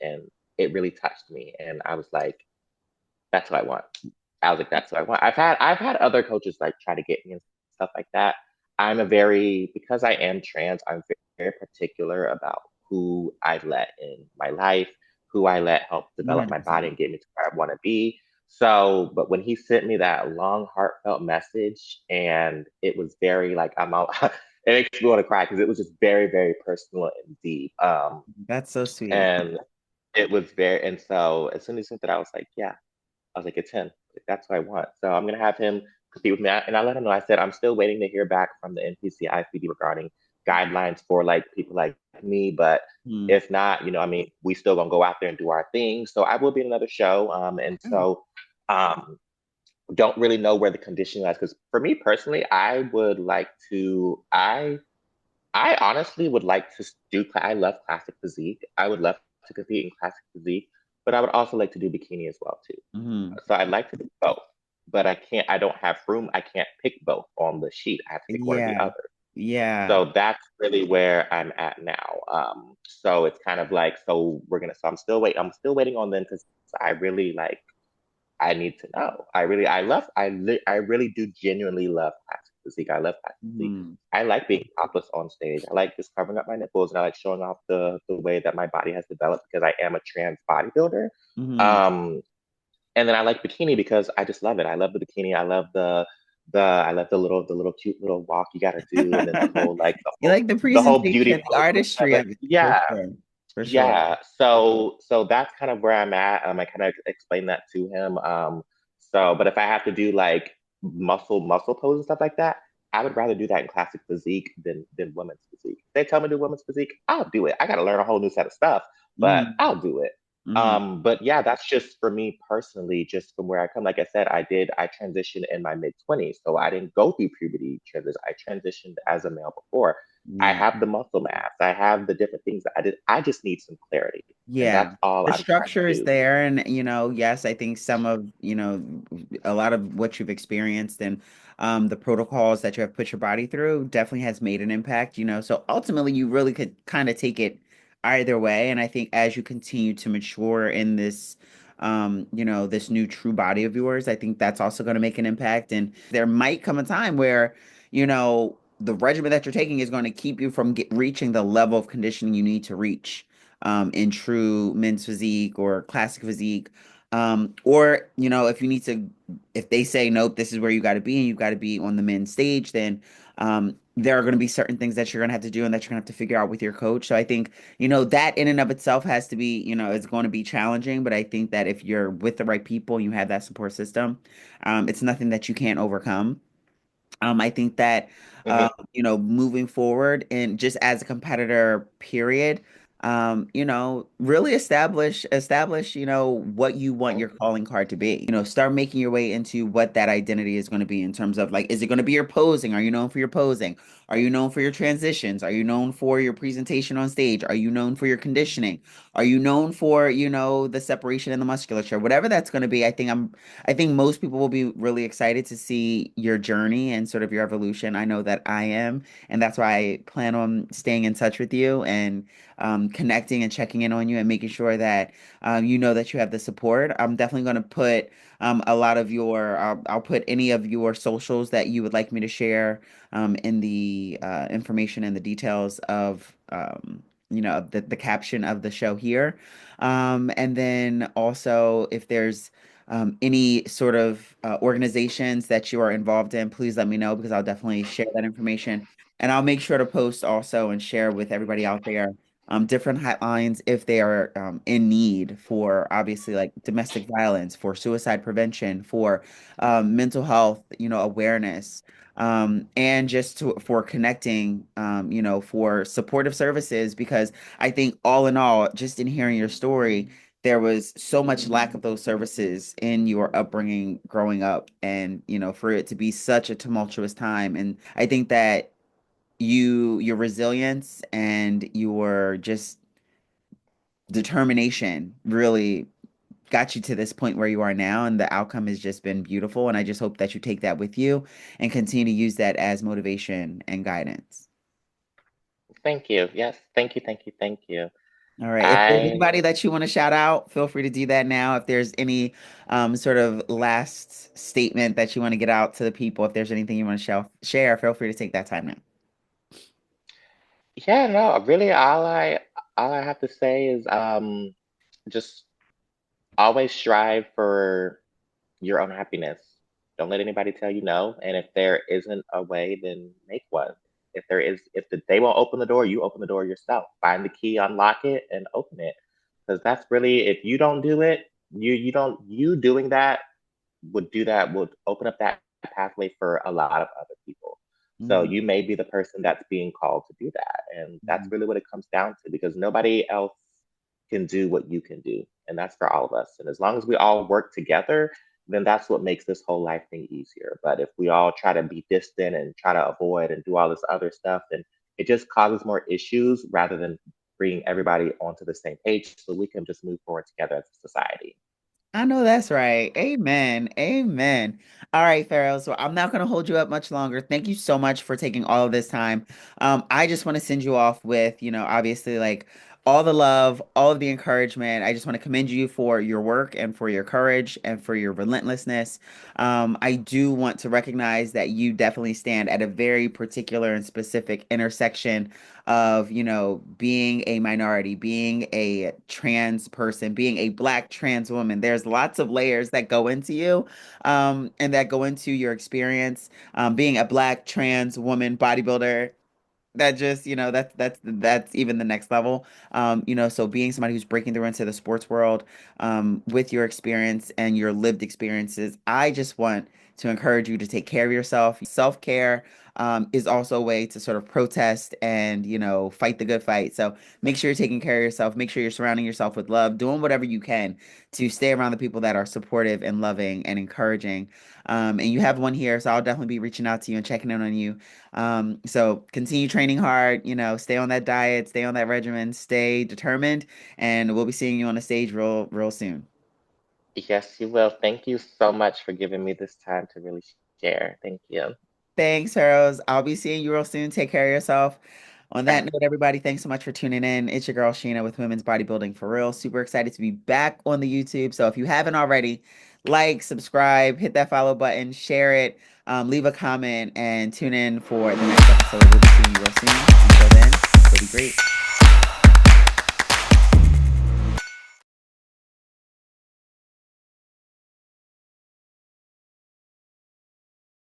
and it really touched me. And I was like, that's what I want. I was like, that's what I want. I've had other coaches like try to get me and stuff like that. Because I am trans, I'm very particular about who I let in my life, who I let help develop my body 100%. and get me to where I want to be. So, but when he sent me that long, heartfelt message, and it was very like I'm out, it makes me want to cry because it was just very, very personal and deep. That's so sweet. And it was very, and so as soon as he sent that, I was like, yeah, I was like, it's him. Like, that's what I want. So I'm gonna have him compete with me. And I let him know. I said I'm still waiting to hear back from the NPC ICD regarding guidelines for like people like me. But Hmm. if not, I mean, we still gonna go out there and do our thing. So I will be in another show. And Oh. so um don't really know where the conditioning lies because for me personally, I would like to. I honestly would like to do. I love classic physique. I would love to compete in classic physique, but I would also like to do bikini as well too. Hmm. So I'd like to do both, but I can't, I don't have room. I can't pick both on the sheet. I have to pick one or the Yeah. other. Yeah. So that's really where I'm at now. So it's kind of like, so I'm still waiting on them because I really like, I need to know. I really do genuinely love plastic physique. I love plastic physique. Hmm. I like being topless on stage. I like just covering up my nipples and I like showing off the way that my body has developed because I am a trans bodybuilder. Hmm. Um, and then I like bikini because I just love it. I love the bikini. I love the little cute little walk you got to do, and then the whole like You like the the whole presentation, beauty the pose and stuff. artistry Like, of it, for yeah, sure. For sure. yeah. So that's kind of where I'm at. I kind of explained that to him. But if I have to do like muscle pose and stuff like that, I would rather do that in classic physique than women's physique. If they tell me to do women's physique, I'll do it. I got to learn a whole new set of stuff, but Hmm. I'll do it. Hmm. But yeah, that's just for me personally, just from where I come. Like I said, I transitioned in my mid-20s, so I didn't go through puberty transition. I transitioned as a male before. I Yeah. have the muscle mass. I have the different things that I did. I just need some clarity. And Yeah. that's all The I'm trying to structure is do. there. And, yes, I think a lot of what you've experienced and the protocols that you have put your body through definitely has made an impact. So ultimately, you really could kind of take it either way. And I think as you continue to mature in this, this new true body of yours, I think that's also going to make an impact. And there might come a time where, the regimen that you're taking is going to keep you from reaching the level of conditioning you need to reach in true men's physique or classic physique. Or, if they say, nope, this is where you got to be and you got to be on the men's stage, then there are going to be certain things that you're going to have to do and that you're going to have to figure out with your coach. So I think, that in and of itself has to be, it's going to be challenging. But I think that if you're with the right people and you have that support system, it's nothing that you can't overcome. I think that Hmm. moving forward and just as a competitor, period, really establish, what you want your calling card to be. Start making your way into what that identity is going to be in terms of like, is it going to be your posing? Are you known for your posing? Are you known for your transitions? Are you known for your presentation on stage? Are you known for your conditioning? Are you known for, the separation in the musculature? Whatever that's going to be, I think most people will be really excited to see your journey and sort of your evolution. I know that I am, and that's why I plan on staying in touch with you and connecting and checking in on you and making sure that you know that you have the support. I'm definitely going to put a lot of I'll put any of your socials that you would like me to share in the information and the details of the caption of the show here. And then also if there's any sort of organizations that you are involved in, please let me know because I'll definitely share that information. And I'll make sure to post also and share with everybody out there different hotlines if they are in need for obviously like domestic violence, for suicide prevention, for mental health, awareness, and just for connecting, for supportive services, because I think all in all, just in hearing your story, there was so much lack of those services in your upbringing growing up, and for it to be such a tumultuous time. And I think that your resilience and your just determination really got you to this point where you are now, and the outcome has just been beautiful. And I just hope that you take that with you and continue to use that as motivation and guidance. Thank you. Yes, thank you, thank you, thank you. All right. If there's I anybody that you want to shout out, feel free to do that now. If there's any sort of last statement that you want to get out to the people, if there's anything you want to share, feel free to take that time now. Yeah, no, really all I have to say is just always strive for your own happiness. Don't let anybody tell you no. And if there isn't a way, then make one. If there is, they won't open the door, you open the door yourself. Find the key, unlock it, and open it. Because that's really, if you don't do it, you don't you doing that would open up that pathway for a lot of other people. So Mhm. you may be the person that's being called to do that. And that's Mhm. really what it comes down to because nobody else can do what you can do. And that's for all of us. And as long as we all work together, then that's what makes this whole life thing easier. But if we all try to be distant and try to avoid and do all this other stuff, then it just causes more issues rather than bringing everybody onto the same page so we can just move forward together as a society. I know that's right. Amen. Amen. All right, Pharaoh. So I'm not going to hold you up much longer. Thank you so much for taking all of this time. I just want to send you off with, obviously like all the love, all of the encouragement. I just want to commend you for your work and for your courage and for your relentlessness. I do want to recognize that you definitely stand at a very particular and specific intersection of, being a minority, being a trans person, being a Black trans woman. There's lots of layers that go into you, and that go into your experience. Being a Black trans woman bodybuilder, that just that's even the next level. So being somebody who's breaking through into the sports world, with your experience and your lived experiences, I just want to encourage you to take care of yourself. Self-care is also a way to sort of protest and fight the good fight. So make sure you're taking care of yourself, make sure you're surrounding yourself with love, doing whatever you can to stay around the people that are supportive and loving and encouraging. And you have one here, so I'll definitely be reaching out to you and checking in on you. So continue training hard, stay on that diet, stay on that regimen, stay determined, and we'll be seeing you on the stage real, real soon. Yes, you will. Thank you so much for giving me this time to really share. Thank you. Thanks, Heroes. I'll be seeing you real soon. Take care of yourself. On All that right. note, everybody, thanks so much for tuning in. It's your girl Sheena with Women's Bodybuilding for Real. Super excited to be back on the YouTube. So if you haven't already, like, subscribe, hit that follow button, share it, leave a comment, and tune in for the next episode. We'll be seeing you real soon. Until then, it'll be great.